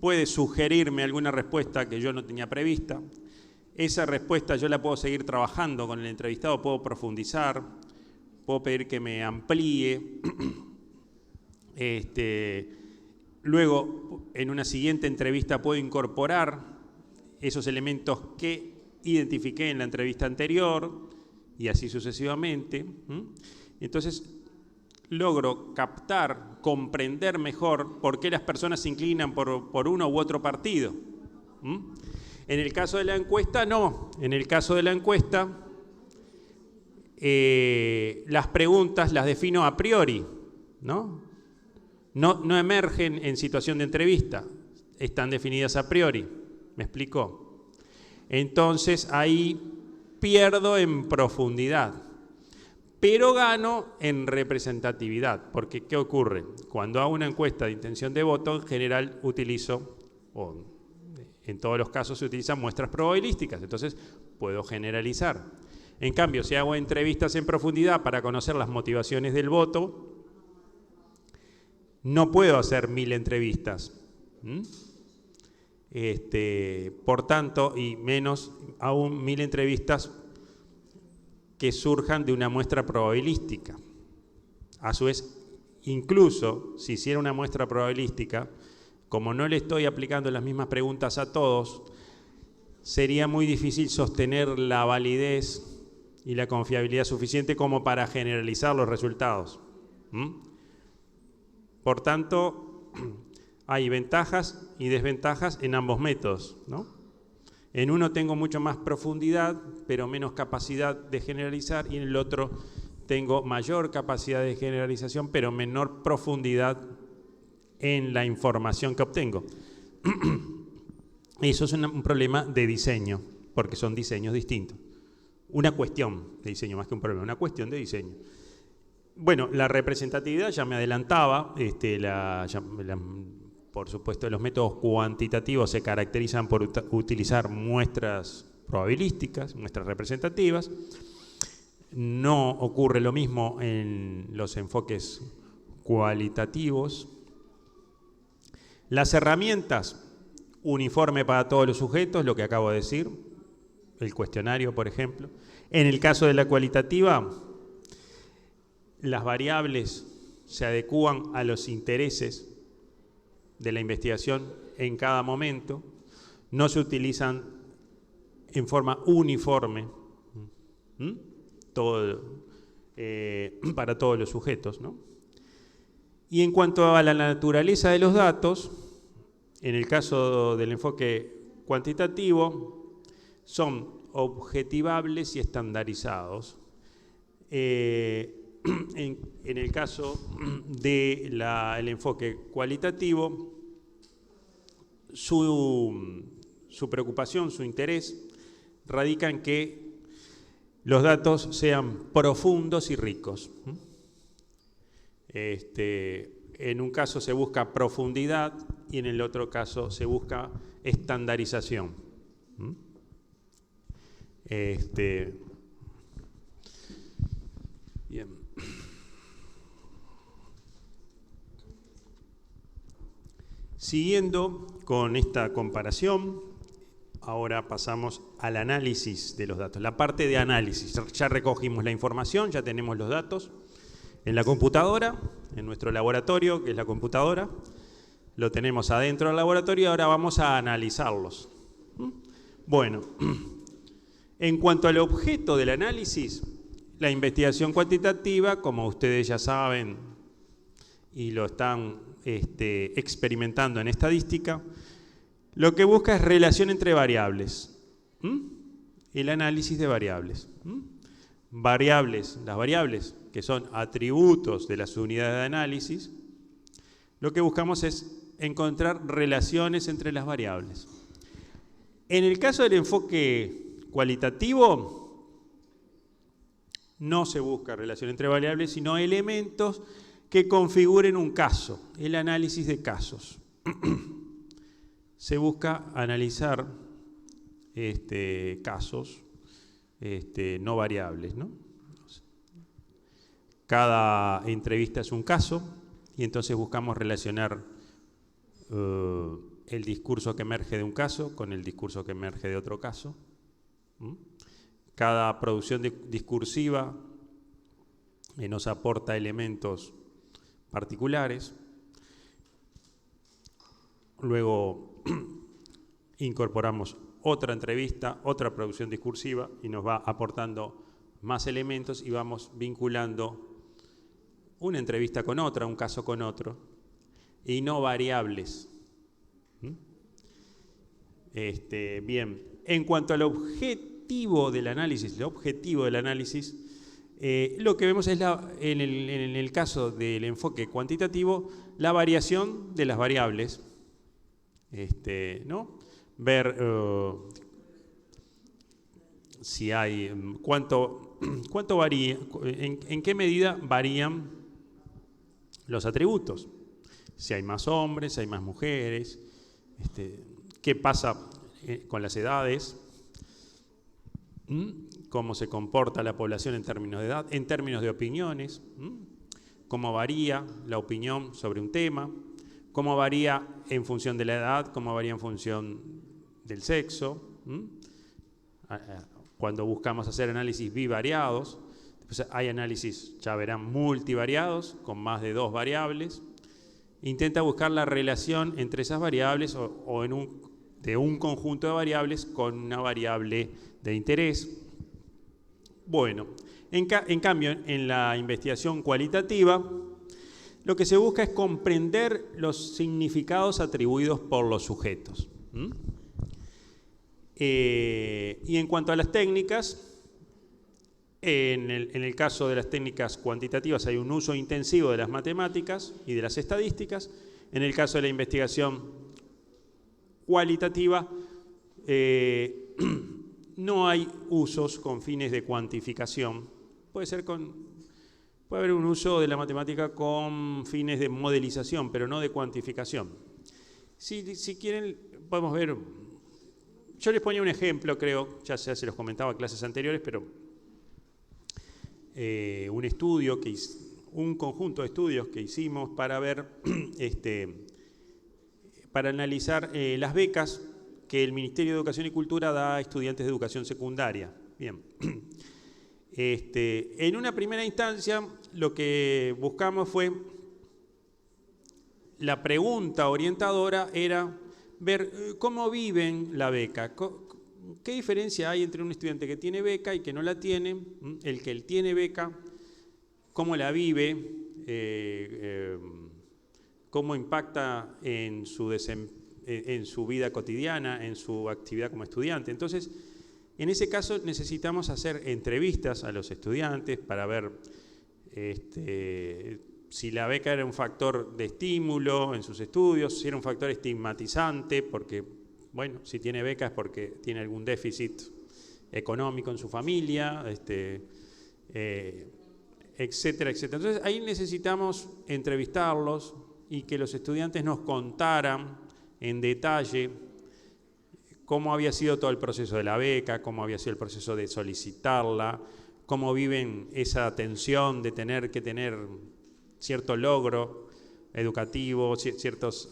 puede sugerirme alguna respuesta que yo no tenía prevista. Esa respuesta yo la puedo seguir trabajando con el entrevistado, puedo profundizar, puedo pedir que me amplíe. Luego, en una siguiente entrevista puedo incorporar esos elementos que identifiqué en la entrevista anterior y así sucesivamente. Entonces, logro captar, comprender mejor por qué las personas se inclinan por uno u otro partido. En el caso de la encuesta, no. En el caso de la encuesta, las preguntas las defino a priori, ¿no? No emergen en situación de entrevista, están definidas a priori. ¿Me explico? Entonces, ahí pierdo en profundidad, pero gano en representatividad. Porque, ¿qué ocurre? Cuando hago una encuesta de intención de voto, en general utilizo, en todos los casos se utilizan muestras probabilísticas, entonces puedo generalizar. En cambio, si hago entrevistas en profundidad para conocer las motivaciones del voto, no puedo hacer 1000 entrevistas. Por tanto, y menos aún 1000 entrevistas que surjan de una muestra probabilística. A su vez, incluso si hiciera una muestra probabilística, como no le estoy aplicando las mismas preguntas a todos, sería muy difícil sostener la validez y la confiabilidad suficiente como para generalizar los resultados. Por tanto, hay ventajas y desventajas en ambos métodos, ¿no? En uno tengo mucho más profundidad, pero menos capacidad de generalizar, y en el otro tengo mayor capacidad de generalización, pero menor profundidad en la información que obtengo. Eso es un problema de diseño, porque son diseños distintos. Una cuestión de diseño, más que un problema, una cuestión de diseño. Bueno, la representatividad ya me adelantaba, por supuesto los métodos cuantitativos se caracterizan por utilizar muestras probabilísticas, muestras representativas. No ocurre lo mismo en los enfoques cualitativos. Las herramientas, uniforme para todos los sujetos, lo que acabo de decir, el cuestionario, por ejemplo. En el caso de la cualitativa, las variables se adecúan a los intereses de la investigación en cada momento, no se utilizan en forma uniforme para todos los sujetos, ¿no? Y en cuanto a la naturaleza de los datos, en el caso del enfoque cuantitativo, son objetivables y estandarizados. En el caso del enfoque cualitativo, su preocupación, su interés, radica en que los datos sean profundos y ricos. En un caso se busca profundidad y en el otro caso se busca estandarización. Bien. Siguiendo con esta comparación, ahora pasamos al análisis de los datos, la parte de análisis. Ya recogimos la información, ya tenemos los datos en la computadora, en nuestro laboratorio, que es la computadora. Lo tenemos adentro del laboratorio y ahora vamos a analizarlos. Bueno, en cuanto al objeto del análisis, la investigación cuantitativa, como ustedes ya saben y lo están experimentando en estadística, lo que busca es relación entre variables. El análisis de variables. Las variables que son atributos de las unidades de análisis, lo que buscamos es encontrar relaciones entre las variables. En el caso del enfoque cualitativo, no se busca relación entre variables, sino elementos que configuren un caso, el análisis de casos. Se busca analizar casos no variables, ¿no? Cada entrevista es un caso y entonces buscamos relacionar el discurso que emerge de un caso con el discurso que emerge de otro caso. Cada producción discursiva nos aporta elementos particulares. Luego incorporamos otra entrevista, otra producción discursiva y nos va aportando más elementos y vamos vinculando una entrevista con otra, un caso con otro, y no variables. Bien, en cuanto al objetivo del análisis, lo que vemos es, en el caso del enfoque cuantitativo, la variación de las variables. ¿No? Ver si hay, cuánto varía, en qué medida varían los atributos. Si hay más hombres, si hay más mujeres, qué pasa con las edades, cómo se comporta la población en términos de edad, en términos de opiniones, cómo varía la opinión sobre un tema, cómo varía en función de la edad, cómo varía en función del sexo. Cuando buscamos hacer análisis bivariados, pues hay análisis, ya verán, multivariados, con más de 2 variables. Intenta buscar la relación entre esas variables o de un conjunto de variables con una variable de interés. Bueno, en cambio, en la investigación cualitativa, lo que se busca es comprender los significados atribuidos por los sujetos. Y en cuanto a las técnicas, en el caso de las técnicas cuantitativas hay un uso intensivo de las matemáticas y de las estadísticas. En el caso de la investigación cualitativa, no hay usos con fines de cuantificación. Puede haber un uso de la matemática con fines de modelización, pero no de cuantificación. Si quieren, podemos ver. Yo les ponía un ejemplo, creo, ya se los comentaba en clases anteriores, pero un conjunto de estudios que hicimos para ver, para analizar las becas que el Ministerio de Educación y Cultura da a estudiantes de educación secundaria. Bien. En una primera instancia, lo que buscamos fue, la pregunta orientadora era ver cómo viven la beca, qué diferencia hay entre un estudiante que tiene beca y que no la tiene, el que tiene beca, cómo la vive, cómo impacta en su vida cotidiana, en su actividad como estudiante. Entonces, En ese caso necesitamos hacer entrevistas a los estudiantes para ver si la beca era un factor de estímulo en sus estudios, si era un factor estigmatizante, porque, bueno, si tiene beca es porque tiene algún déficit económico en su familia, etcétera, etcétera. Entonces ahí necesitamos entrevistarlos y que los estudiantes nos contaran en detalle cómo había sido todo el proceso de la beca, cómo había sido el proceso de solicitarla, cómo viven esa tensión de tener que tener cierto logro educativo,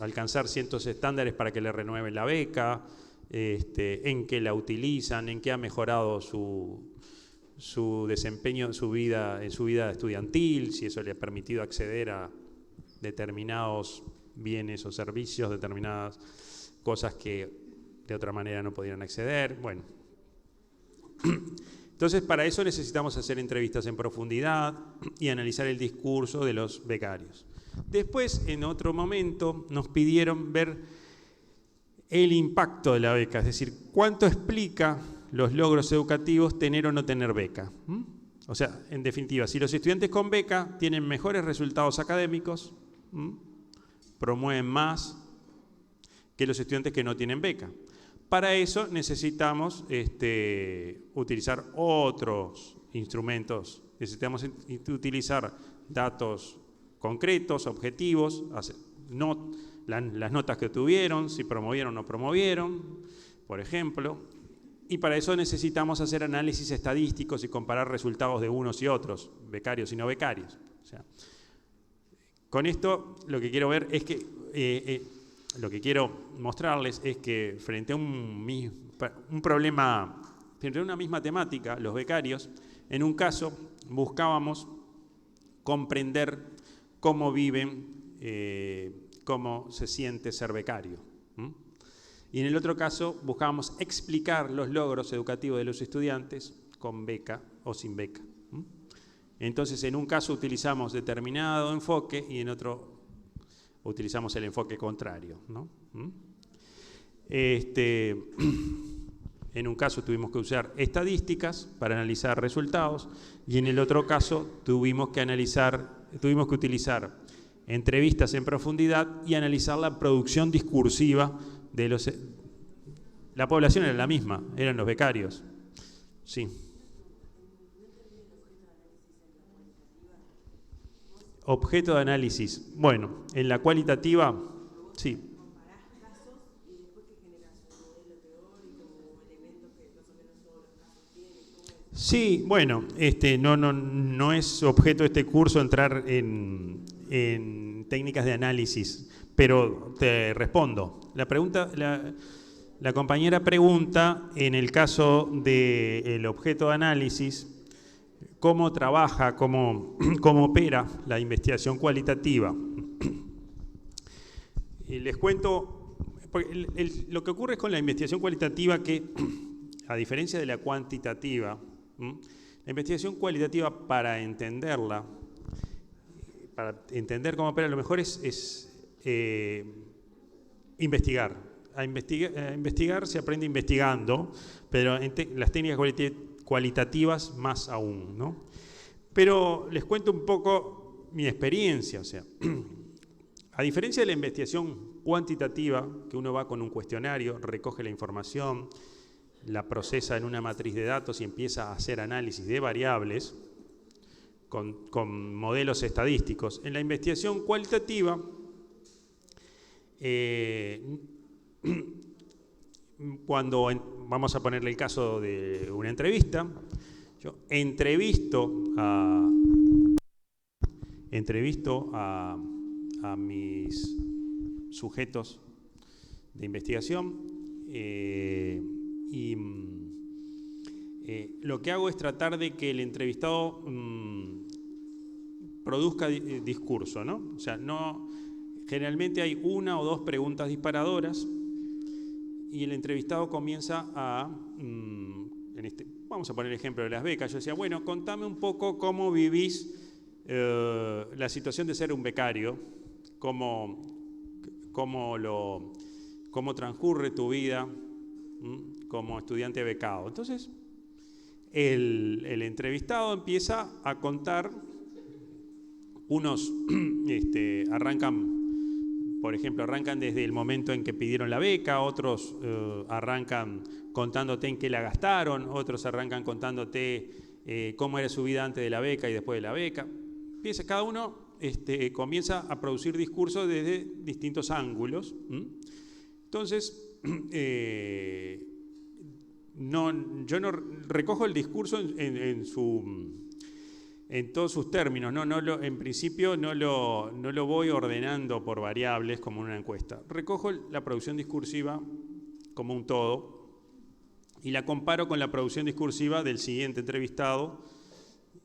alcanzar ciertos estándares para que le renueven la beca, en qué la utilizan, en qué ha mejorado su desempeño en su vida estudiantil, si eso le ha permitido acceder a determinados bienes o servicios, determinadas cosas que de otra manera no podían acceder. Bueno, entonces para eso necesitamos hacer entrevistas en profundidad y analizar el discurso de los becarios. Después, en otro momento, nos pidieron ver el impacto de la beca, es decir, cuánto explica los logros educativos tener o no tener beca. O sea, en definitiva, si los estudiantes con beca tienen mejores resultados académicos, promueven más que los estudiantes que no tienen beca. Para eso necesitamos utilizar otros instrumentos, necesitamos utilizar datos concretos, objetivos, las notas que tuvieron, si promovieron o no promovieron, por ejemplo, y para eso necesitamos hacer análisis estadísticos y comparar resultados de unos y otros, becarios y no becarios. O sea, con esto lo que quiero ver es que lo que quiero mostrarles es que frente a un problema, frente a una misma temática, los becarios, en un caso buscábamos comprender cómo viven, cómo se siente ser becario. Y en el otro caso buscábamos explicar los logros educativos de los estudiantes con beca o sin beca. Entonces, en un caso utilizamos determinado enfoque y en otro utilizamos el enfoque contrario, ¿no? En un caso tuvimos que usar estadísticas para analizar resultados y en el otro caso tuvimos que utilizar entrevistas en profundidad y analizar la producción discursiva de los... La población era la misma, eran los becarios. Sí. Objeto de análisis. Bueno, en la cualitativa, sí. Sí, bueno, no es objeto de este curso entrar en técnicas de análisis, pero te respondo. La compañera pregunta, en el caso del objeto de análisis, cómo trabaja, cómo opera la investigación cualitativa. Y les cuento, lo que ocurre con la investigación cualitativa que, a diferencia de la cuantitativa, la investigación cualitativa para entenderla, para entender cómo opera, lo mejor es investigar. A investigar se aprende investigando, pero las técnicas cualitativas más aún, ¿no? Pero les cuento un poco mi experiencia, o sea, a diferencia de la investigación cuantitativa, que uno va con un cuestionario, recoge la información, la procesa en una matriz de datos y empieza a hacer análisis de variables con modelos estadísticos. En la investigación cualitativa, cuando vamos a ponerle el caso de una entrevista, yo entrevisto a mis sujetos de investigación y lo que hago es tratar de que el entrevistado produzca discurso, ¿no? O sea, generalmente hay una o dos preguntas disparadoras y el entrevistado comienza vamos a poner el ejemplo de las becas. Yo decía, bueno, contame un poco cómo vivís la situación de ser un becario, cómo transcurre tu vida como estudiante becado. Entonces, el entrevistado empieza a contar, unos arrancan, por ejemplo, arrancan desde el momento en que pidieron la beca, otros arrancan contándote en qué la gastaron, otros arrancan contándote cómo era su vida antes de la beca y después de la beca. Cada uno comienza a producir discursos desde distintos ángulos. Entonces, yo no recojo el discurso en todos sus términos, en principio no lo voy ordenando por variables como en una encuesta. Recojo la producción discursiva como un todo y la comparo con la producción discursiva del siguiente entrevistado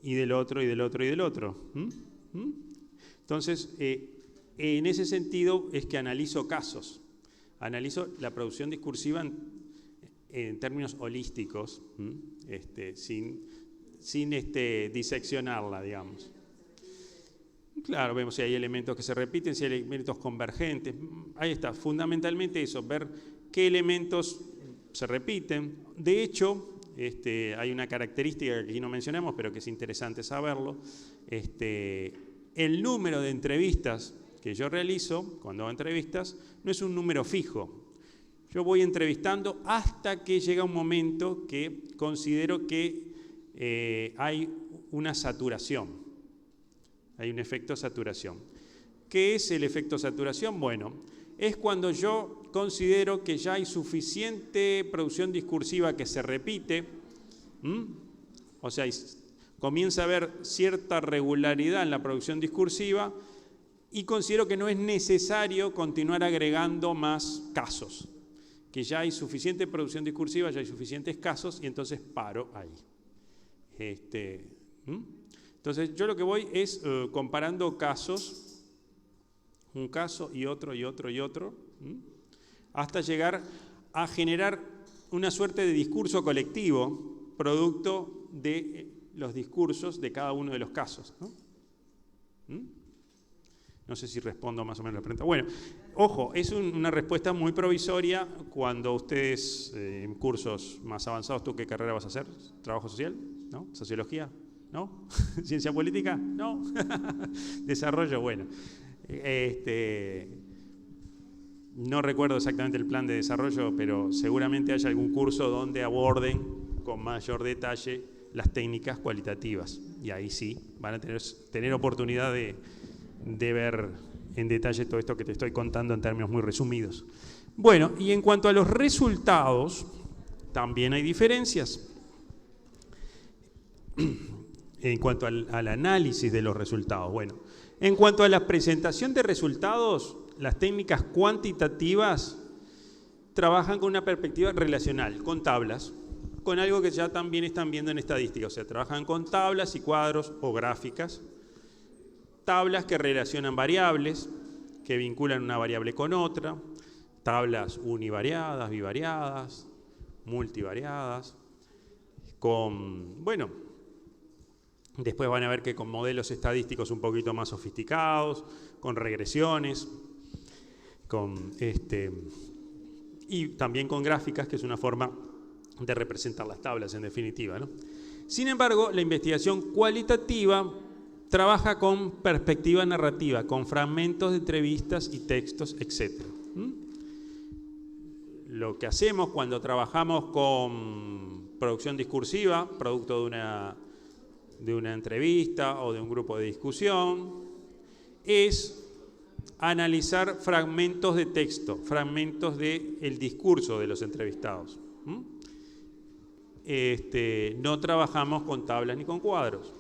y del otro, y del otro, y del otro. Entonces, en ese sentido es que analizo casos. Analizo la producción discursiva en términos holísticos, sin diseccionarla, digamos. Claro, vemos si hay elementos que se repiten, si hay elementos convergentes. Ahí está, fundamentalmente eso, ver qué elementos se repiten. De hecho, hay una característica que aquí no mencionamos, pero que es interesante saberlo. El número de entrevistas que yo realizo, cuando hago entrevistas, no es un número fijo. Yo voy entrevistando hasta que llega un momento que considero que hay una saturación. Hay un efecto saturación. ¿Qué es el efecto saturación? Bueno, es cuando yo considero que ya hay suficiente producción discursiva que se repite, o sea, comienza a haber cierta regularidad en la producción discursiva y considero que no es necesario continuar agregando más casos, que ya hay suficiente producción discursiva, ya hay suficientes casos y entonces paro ahí. Entonces yo lo que voy es comparando casos, un caso y otro y otro y otro, hasta llegar a generar una suerte de discurso colectivo, producto de los discursos de cada uno de los casos. No sé si respondo más o menos la pregunta. Bueno, ojo, es una respuesta muy provisoria cuando ustedes en cursos más avanzados, ¿tú qué carrera vas a hacer? ¿Trabajo social? ¿No? ¿Sociología? ¿No? ¿Ciencia política? ¿No? Desarrollo, bueno. No recuerdo exactamente el plan de desarrollo, pero seguramente haya algún curso donde aborden con mayor detalle las técnicas cualitativas. Y ahí sí, van a tener oportunidad de ver en detalle todo esto que te estoy contando en términos muy resumidos. Bueno, y en cuanto a los resultados, también hay diferencias. En cuanto al análisis de los resultados, bueno, en cuanto a la presentación de resultados, las técnicas cuantitativas trabajan con una perspectiva relacional, con tablas, con algo que ya también están viendo en estadística, o sea, trabajan con tablas y cuadros o gráficas, tablas que relacionan variables, que vinculan una variable con otra, tablas univariadas, bivariadas, multivariadas, después van a ver que con modelos estadísticos un poquito más sofisticados, con regresiones, y también con gráficas, que es una forma de representar las tablas en definitiva, ¿no? Sin embargo, la investigación cualitativa trabaja con perspectiva narrativa, con fragmentos de entrevistas y textos, etc. Lo que hacemos cuando trabajamos con producción discursiva, producto de una entrevista o de un grupo de discusión, es analizar fragmentos de texto, fragmentos del discurso de los entrevistados. No trabajamos con tablas ni con cuadros.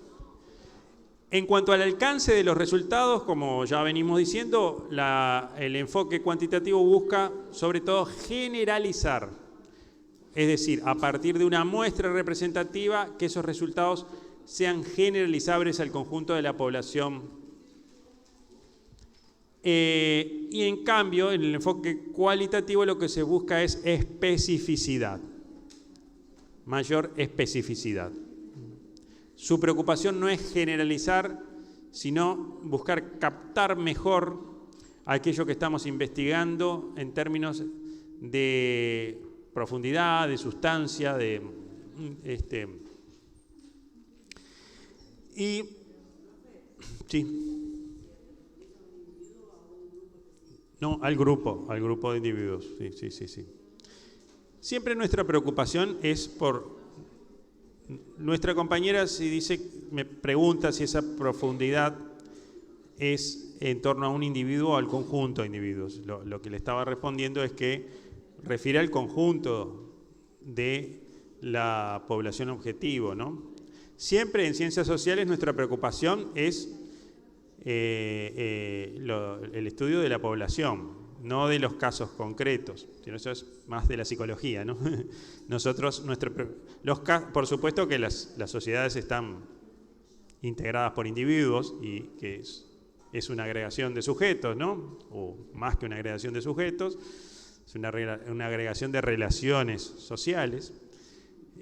En cuanto al alcance de los resultados, como ya venimos diciendo, el enfoque cuantitativo busca sobre todo generalizar, es decir, a partir de una muestra representativa, que esos resultados sean generalizables al conjunto de la población. Y en cambio, en el enfoque cualitativo lo que se busca es especificidad, mayor especificidad. Su preocupación no es generalizar, sino buscar captar mejor aquello que estamos investigando en términos de profundidad, de sustancia, de Y sí. No, al grupo de individuos. Sí. Siempre nuestra preocupación es por nuestra compañera, me pregunta si esa profundidad es en torno a un individuo o al conjunto de individuos. Lo que le estaba respondiendo es que refiere al conjunto de la población objetivo, ¿no? Siempre en ciencias sociales nuestra preocupación es el estudio de la población, no de los casos concretos, sino eso es más de la psicología, ¿no? Nosotros, por supuesto que las sociedades están integradas por individuos y que es una agregación de sujetos, ¿no? O más que una agregación de sujetos, es una agregación de relaciones sociales.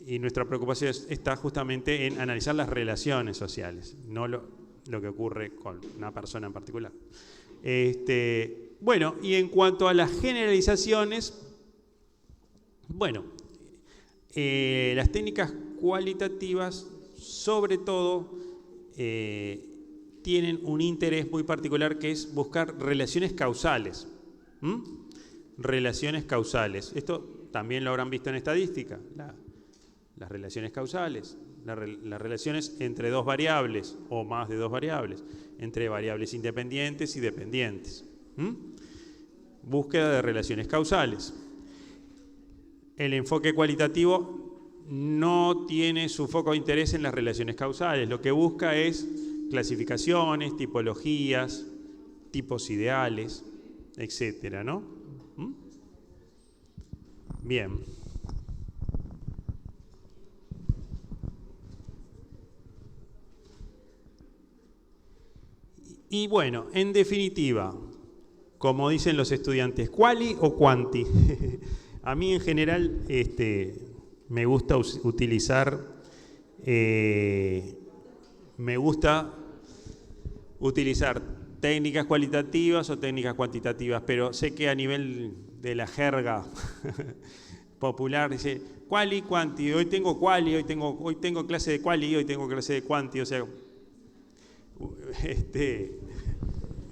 Y nuestra preocupación está justamente en analizar las relaciones sociales, no lo que ocurre con una persona en particular. Bueno, y en cuanto a las generalizaciones, bueno, las técnicas cualitativas, sobre todo, tienen un interés muy particular que es buscar relaciones causales. Relaciones causales. Esto también lo habrán visto en estadística. Las relaciones causales, las relaciones entre dos variables o más de dos variables, entre variables independientes y dependientes. Búsqueda de relaciones causales. El enfoque cualitativo no tiene su foco de interés en las relaciones causales. Lo que busca es clasificaciones, tipologías, tipos ideales, etcétera, ¿no? Bien. Y bueno, en definitiva, como dicen los estudiantes, ¿quali o quanti? A mí en general me gusta utilizar técnicas cualitativas o técnicas cuantitativas, pero sé que a nivel de la jerga popular dice quali, quanti, hoy tengo quali, hoy tengo clase de quali, hoy tengo clase de quanti, o sea,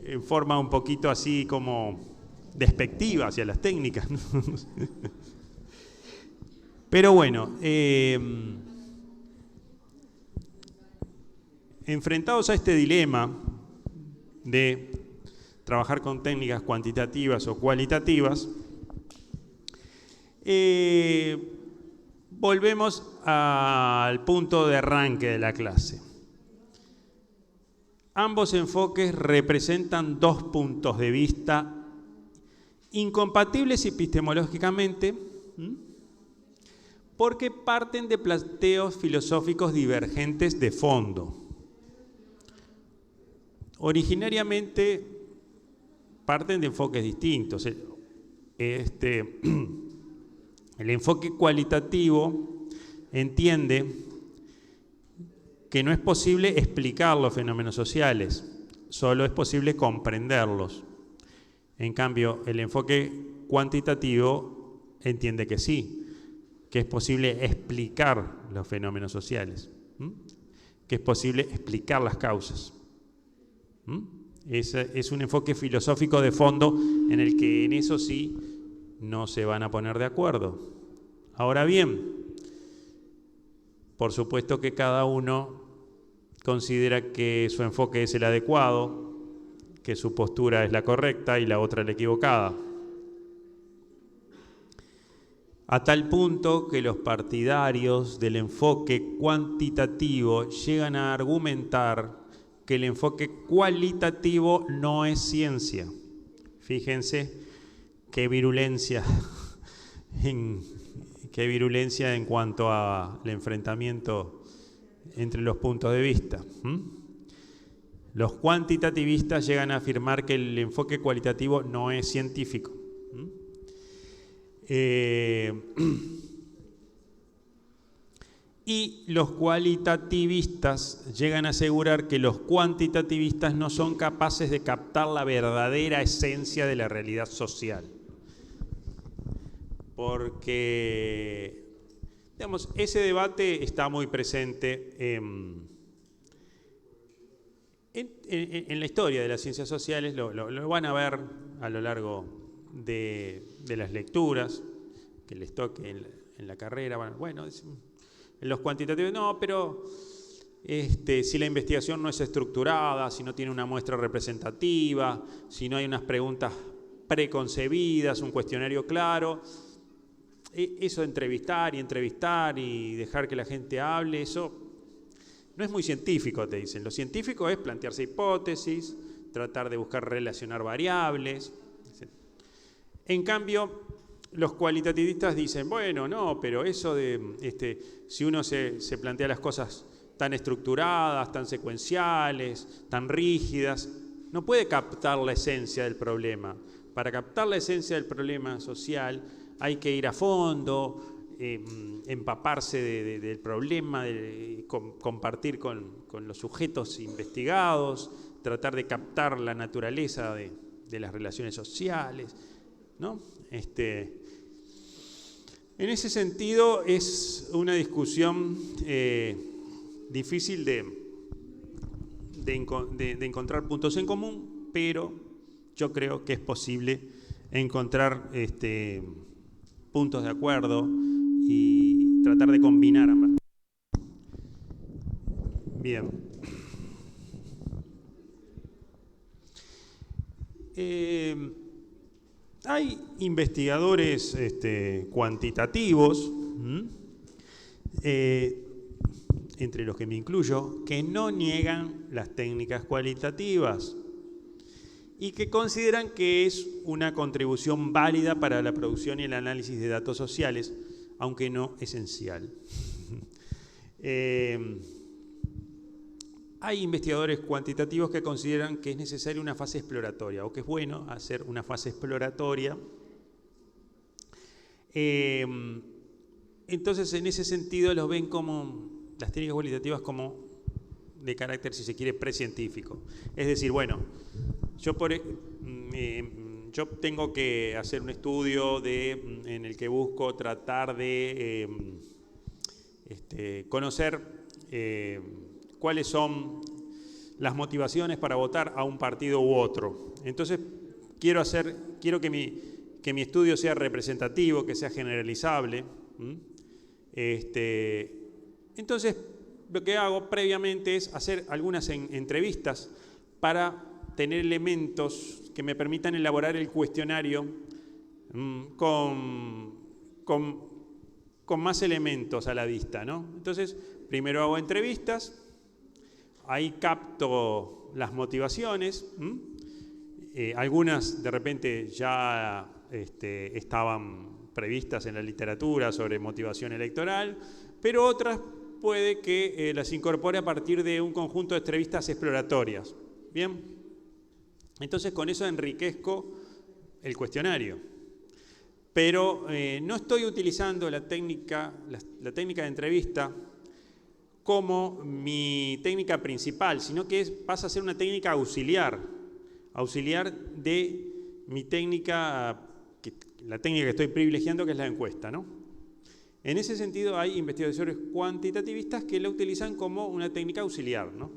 en forma un poquito así como despectiva hacia las técnicas, ¿no? Pero bueno, enfrentados a este dilema de trabajar con técnicas cuantitativas o cualitativas, volvemos al punto de arranque de la clase. Ambos enfoques representan dos puntos de vista incompatibles epistemológicamente, porque parten de planteos filosóficos divergentes de fondo. Originariamente parten de enfoques distintos. El enfoque cualitativo entiende que no es posible explicar los fenómenos sociales, solo es posible comprenderlos. En cambio, el enfoque cuantitativo entiende que sí, que es posible explicar los fenómenos sociales, que es posible explicar las causas. Es un enfoque filosófico de fondo en el que en eso sí no se van a poner de acuerdo. Ahora bien, por supuesto que cada uno considera que su enfoque es el adecuado, que su postura es la correcta y la otra la equivocada. A tal punto que los partidarios del enfoque cuantitativo llegan a argumentar que el enfoque cualitativo no es ciencia. Fíjense qué virulencia en cuanto al enfrentamiento entre los puntos de vista. Los cuantitativistas llegan a afirmar que el enfoque cualitativo no es científico. Y los cualitativistas llegan a asegurar que los cuantitativistas no son capaces de captar la verdadera esencia de la realidad social. Porque, digamos, ese debate está muy presente En la historia de las ciencias sociales lo van a ver a lo largo de las lecturas que les toque en la carrera. Bueno, en los cuantitativos, no, pero si la investigación no es estructurada, si no tiene una muestra representativa, si no hay unas preguntas preconcebidas, un cuestionario claro, eso de entrevistar y dejar que la gente hable, eso no es muy científico, te dicen. Lo científico es plantearse hipótesis, tratar de buscar relacionar variables. En cambio, los cualitativistas dicen, bueno, no, pero eso de, si uno se plantea las cosas tan estructuradas, tan secuenciales, tan rígidas, no puede captar la esencia del problema. Para captar la esencia del problema social hay que ir a fondo, empaparse del problema, compartir con los sujetos investigados, tratar de captar la naturaleza de las relaciones sociales, ¿no? En ese sentido es una discusión difícil de encontrar puntos en común, pero yo creo que es posible encontrar puntos de acuerdo y tratar de combinar ambas. Bien. Hay investigadores cuantitativos, entre los que me incluyo, que no niegan las técnicas cualitativas y que consideran que es una contribución válida para la producción y el análisis de datos sociales, aunque no esencial. Hay investigadores cuantitativos que consideran que es necesaria una fase exploratoria, o que es bueno hacer una fase exploratoria. Entonces, en ese sentido, los ven como las técnicas cualitativas como de carácter, si se quiere, precientífico. Es decir, bueno, yo tengo que hacer un estudio en el que busco tratar de conocer cuáles son las motivaciones para votar a un partido u otro. Entonces, quiero que mi estudio sea representativo, que sea generalizable. Entonces, lo que hago previamente es hacer algunas entrevistas para tener elementos que me permitan elaborar el cuestionario con más elementos a la vista, ¿no? Entonces, primero hago entrevistas, ahí capto las motivaciones, algunas de repente ya estaban previstas en la literatura sobre motivación electoral, pero otras puede que las incorpore a partir de un conjunto de entrevistas exploratorias. ¿Bien? Entonces con eso enriquezco el cuestionario. Pero no estoy utilizando la técnica de entrevista como mi técnica principal, sino que pasa a ser una técnica auxiliar de mi técnica, la técnica que estoy privilegiando, que es la encuesta, ¿no? En ese sentido hay investigadores cuantitativistas que la utilizan como una técnica auxiliar, ¿no?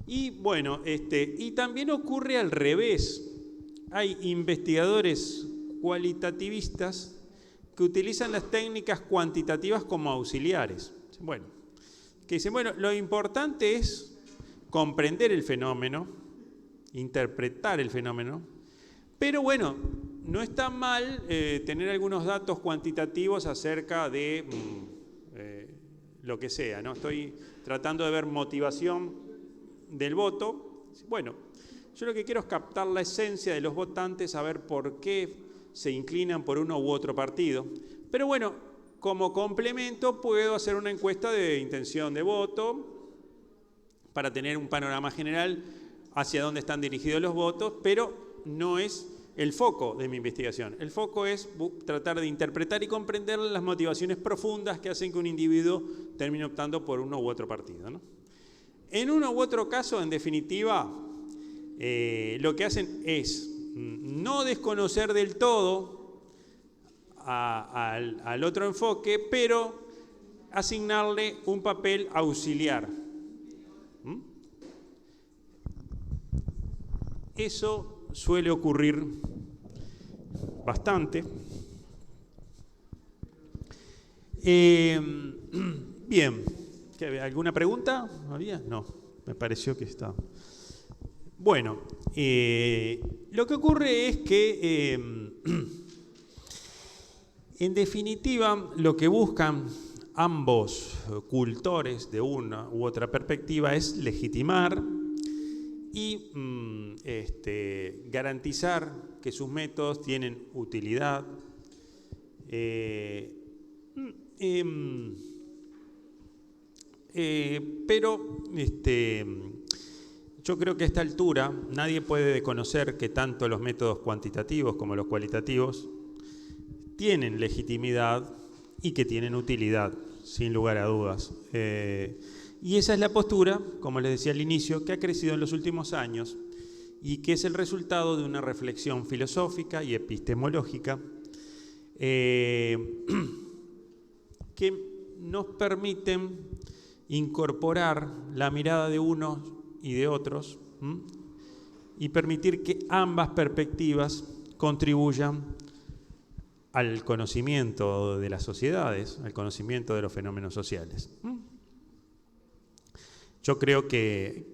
Y bueno, y también ocurre al revés. Hay investigadores cualitativistas que utilizan las técnicas cuantitativas como auxiliares. Bueno, que dicen, bueno, lo importante es comprender el fenómeno, interpretar el fenómeno, pero bueno, no está mal tener algunos datos cuantitativos acerca de lo que sea, ¿no? Estoy tratando de ver motivación del voto. Bueno, yo lo que quiero es captar la esencia de los votantes, saber por qué se inclinan por uno u otro partido. Pero bueno, como complemento puedo hacer una encuesta de intención de voto para tener un panorama general hacia dónde están dirigidos los votos, pero no es el foco de mi investigación. El foco es tratar de interpretar y comprender las motivaciones profundas que hacen que un individuo termine optando por uno u otro partido, ¿no? En uno u otro caso, en definitiva, lo que hacen es no desconocer del todo al otro enfoque, pero asignarle un papel auxiliar. Eso suele ocurrir bastante. Bien, ¿alguna pregunta? ¿Había? No, me pareció que estaba. Bueno, lo que ocurre es que, en definitiva, lo que buscan ambos cultores de una u otra perspectiva es legitimar y garantizar que sus métodos tienen utilidad, pero yo creo que a esta altura nadie puede desconocer que tanto los métodos cuantitativos como los cualitativos tienen legitimidad y que tienen utilidad, sin lugar a dudas. Y esa es la postura, como les decía al inicio, que ha crecido en los últimos años y que es el resultado de una reflexión filosófica y epistemológica que nos permiten incorporar la mirada de unos y de otros y permitir que ambas perspectivas contribuyan al conocimiento de las sociedades, al conocimiento de los fenómenos sociales. Yo creo que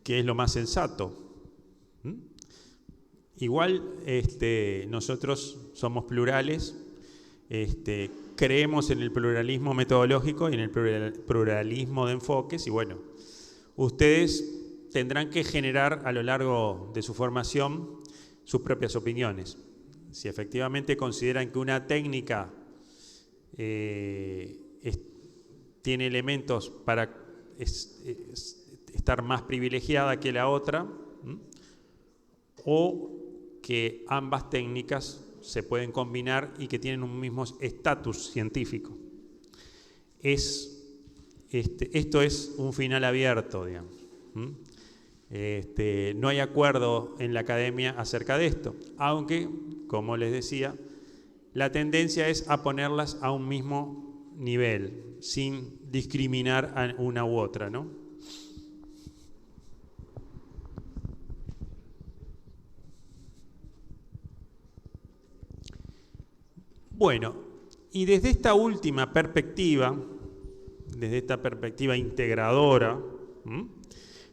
es lo más sensato. Igual nosotros somos plurales, creemos en el pluralismo metodológico y en el pluralismo de enfoques y bueno, ustedes tendrán que generar a lo largo de su formación sus propias opiniones. Si efectivamente consideran que una técnica tiene elementos para estar más privilegiada que la otra, o que ambas técnicas se pueden combinar y que tienen un mismo estatus científico. Esto es un final abierto, digamos. No hay acuerdo en la academia acerca de esto, aunque, como les decía, la tendencia es a ponerlas a un mismo nivel, sin discriminar a una u otra, ¿no? Bueno, y desde esta última perspectiva, desde esta perspectiva integradora,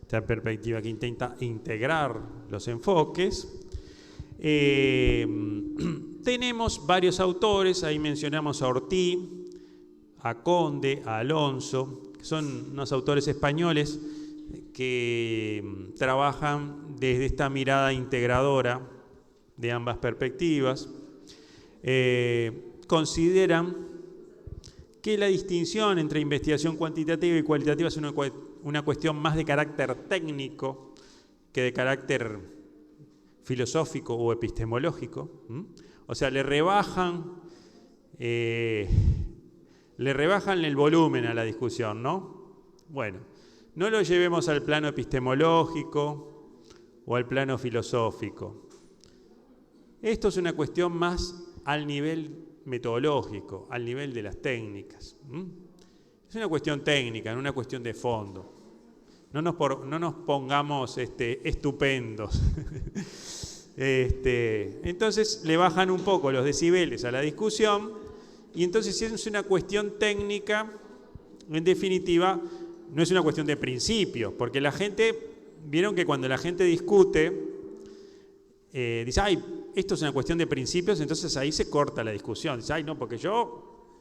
esta perspectiva que intenta integrar los enfoques, tenemos varios autores, ahí mencionamos a Ortiz, a Conde, a Alonso, que son unos autores españoles que trabajan desde esta mirada integradora de ambas perspectivas. Consideran que la distinción entre investigación cuantitativa y cualitativa es una cuestión más de carácter técnico que de carácter filosófico o epistemológico. O sea, le rebajan el volumen a la discusión, ¿no? Bueno, no lo llevemos al plano epistemológico o al plano filosófico. Esto es una cuestión más al nivel metodológico, al nivel de las técnicas. Es una cuestión técnica, no una cuestión de fondo. No nos pongamos estupendos. Entonces le bajan un poco los decibeles a la discusión y entonces si es una cuestión técnica, en definitiva, no es una cuestión de principios, porque la gente, vieron que cuando la gente discute, dice, ay, esto es una cuestión de principios, entonces ahí se corta la discusión. Dice, ay, no, porque yo,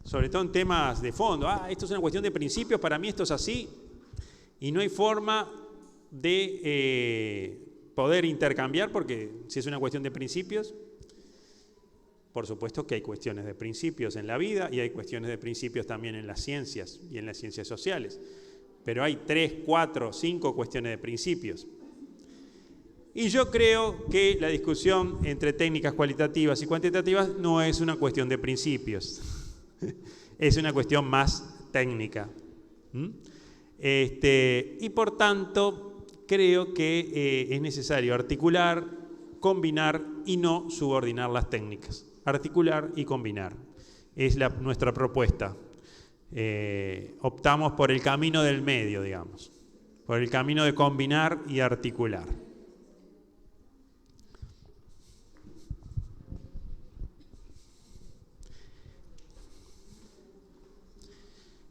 sobre todo en temas de fondo, esto es una cuestión de principios, para mí esto es así, y no hay forma de poder intercambiar, porque si es una cuestión de principios, por supuesto que hay cuestiones de principios en la vida y hay cuestiones de principios también en las ciencias y en las ciencias sociales, pero hay 3, 4, 5 cuestiones de principios. Y yo creo que la discusión entre técnicas cualitativas y cuantitativas no es una cuestión de principios, es una cuestión más técnica. Y por tanto, creo que es necesario articular, combinar y no subordinar las técnicas. Articular y combinar. es nuestra propuesta. Optamos por el camino del medio, digamos, por el camino de combinar y articular.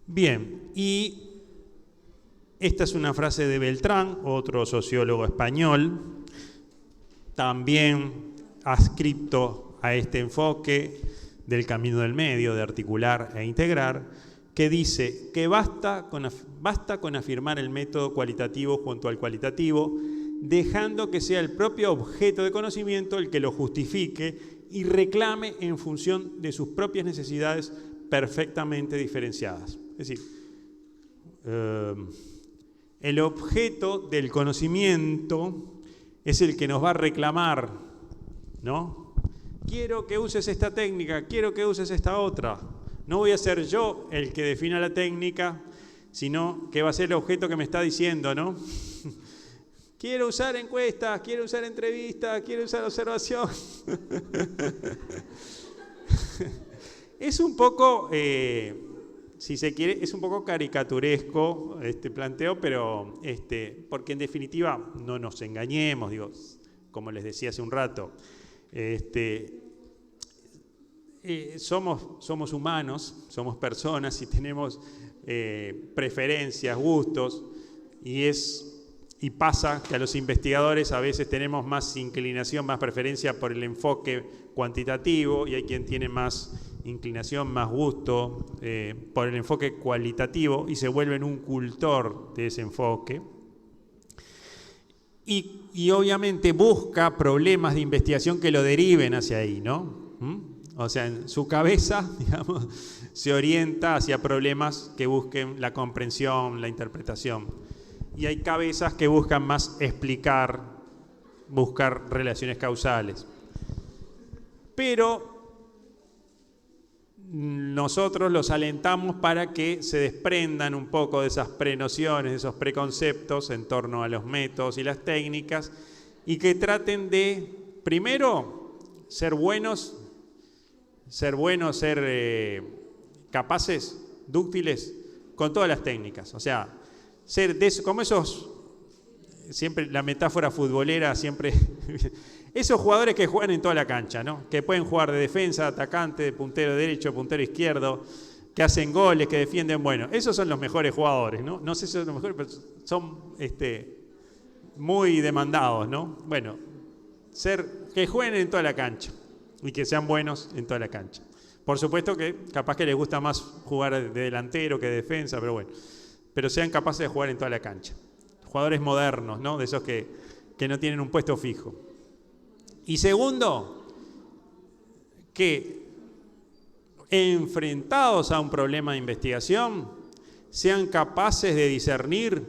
Bien, y esta es una frase de Beltrán, otro sociólogo español, también adscripto a este enfoque del camino del medio, de articular e integrar, que dice que basta con afirmar el método cualitativo junto al cualitativo, dejando que sea el propio objeto de conocimiento el que lo justifique y reclame en función de sus propias necesidades perfectamente diferenciadas. Es decir, el objeto del conocimiento es el que nos va a reclamar, ¿no? Quiero que uses esta técnica, quiero que uses esta otra. No voy a ser yo el que defina la técnica, sino que va a ser el objeto que me está diciendo, ¿no? Quiero usar encuestas, quiero usar entrevistas, quiero usar observación. Es un poco, si se quiere, es un poco caricaturesco este planteo, pero porque en definitiva no nos engañemos, digo, como les decía hace un rato, somos humanos, somos personas y tenemos preferencias, gustos, y pasa que a los investigadores a veces tenemos más inclinación, más preferencia por el enfoque cuantitativo, y hay quien tiene más inclinación, más gusto por el enfoque cualitativo y se vuelven un cultor de ese enfoque. Y obviamente busca problemas de investigación que lo deriven hacia ahí, ¿no? O sea, en su cabeza, digamos, se orienta hacia problemas que busquen la comprensión, la interpretación. Y hay cabezas que buscan más explicar, buscar relaciones causales. Pero nosotros los alentamos para que se desprendan un poco de esas prenociones, de esos preconceptos en torno a los métodos y las técnicas, y que traten de, primero, ser buenos, ser capaces, dúctiles con todas las técnicas. O sea, ser como esos, siempre la metáfora futbolera, siempre, esos jugadores que juegan en toda la cancha, ¿no? Que pueden jugar de defensa, de atacante, de puntero derecho, puntero izquierdo, que hacen goles, que defienden. Bueno, esos son los mejores jugadores, ¿no? No sé si son los mejores, pero son muy demandados, ¿no? Bueno, que jueguen en toda la cancha y que sean buenos en toda la cancha. Por supuesto que capaz que les gusta más jugar de delantero que de defensa, pero bueno, pero sean capaces de jugar en toda la cancha. Jugadores modernos, ¿no? De esos que no tienen un puesto fijo. Y segundo, que enfrentados a un problema de investigación, sean capaces de discernir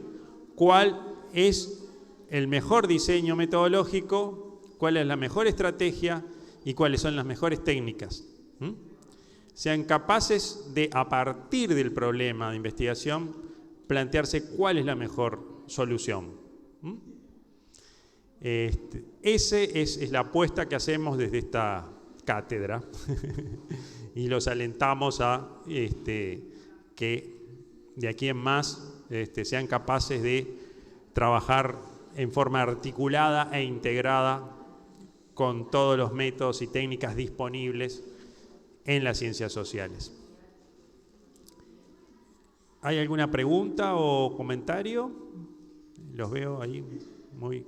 cuál es el mejor diseño metodológico, cuál es la mejor estrategia y cuáles son las mejores técnicas. Sean capaces de, a partir del problema de investigación, plantearse cuál es la mejor solución. Esa es la apuesta que hacemos desde esta cátedra y los alentamos a que de aquí en más sean capaces de trabajar en forma articulada e integrada con todos los métodos y técnicas disponibles en las ciencias sociales. ¿Hay alguna pregunta o comentario? Los veo ahí muy...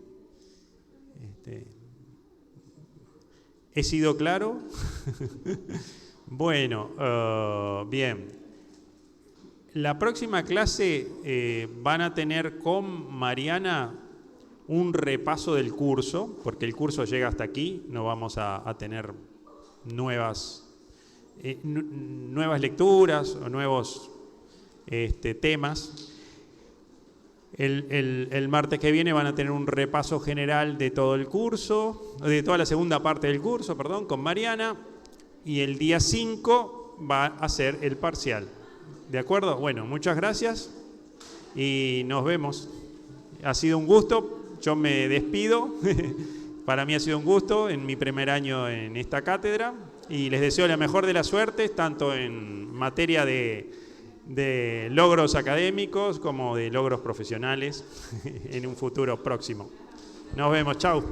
¿He sido claro? Bueno, bien. La próxima clase van a tener con Mariana un repaso del curso, porque el curso llega hasta aquí, no vamos a tener nuevas lecturas o nuevos temas. El martes que viene van a tener un repaso general de todo el curso, de toda la segunda parte del curso, perdón, con Mariana, y el día 5 va a ser el parcial. ¿De acuerdo? Bueno, muchas gracias y nos vemos. Ha sido un gusto, yo me despido. Para mí ha sido un gusto en mi primer año en esta cátedra y les deseo la mejor de las suertes, tanto en materia de logros académicos como de logros profesionales en un futuro próximo. Nos vemos, chau.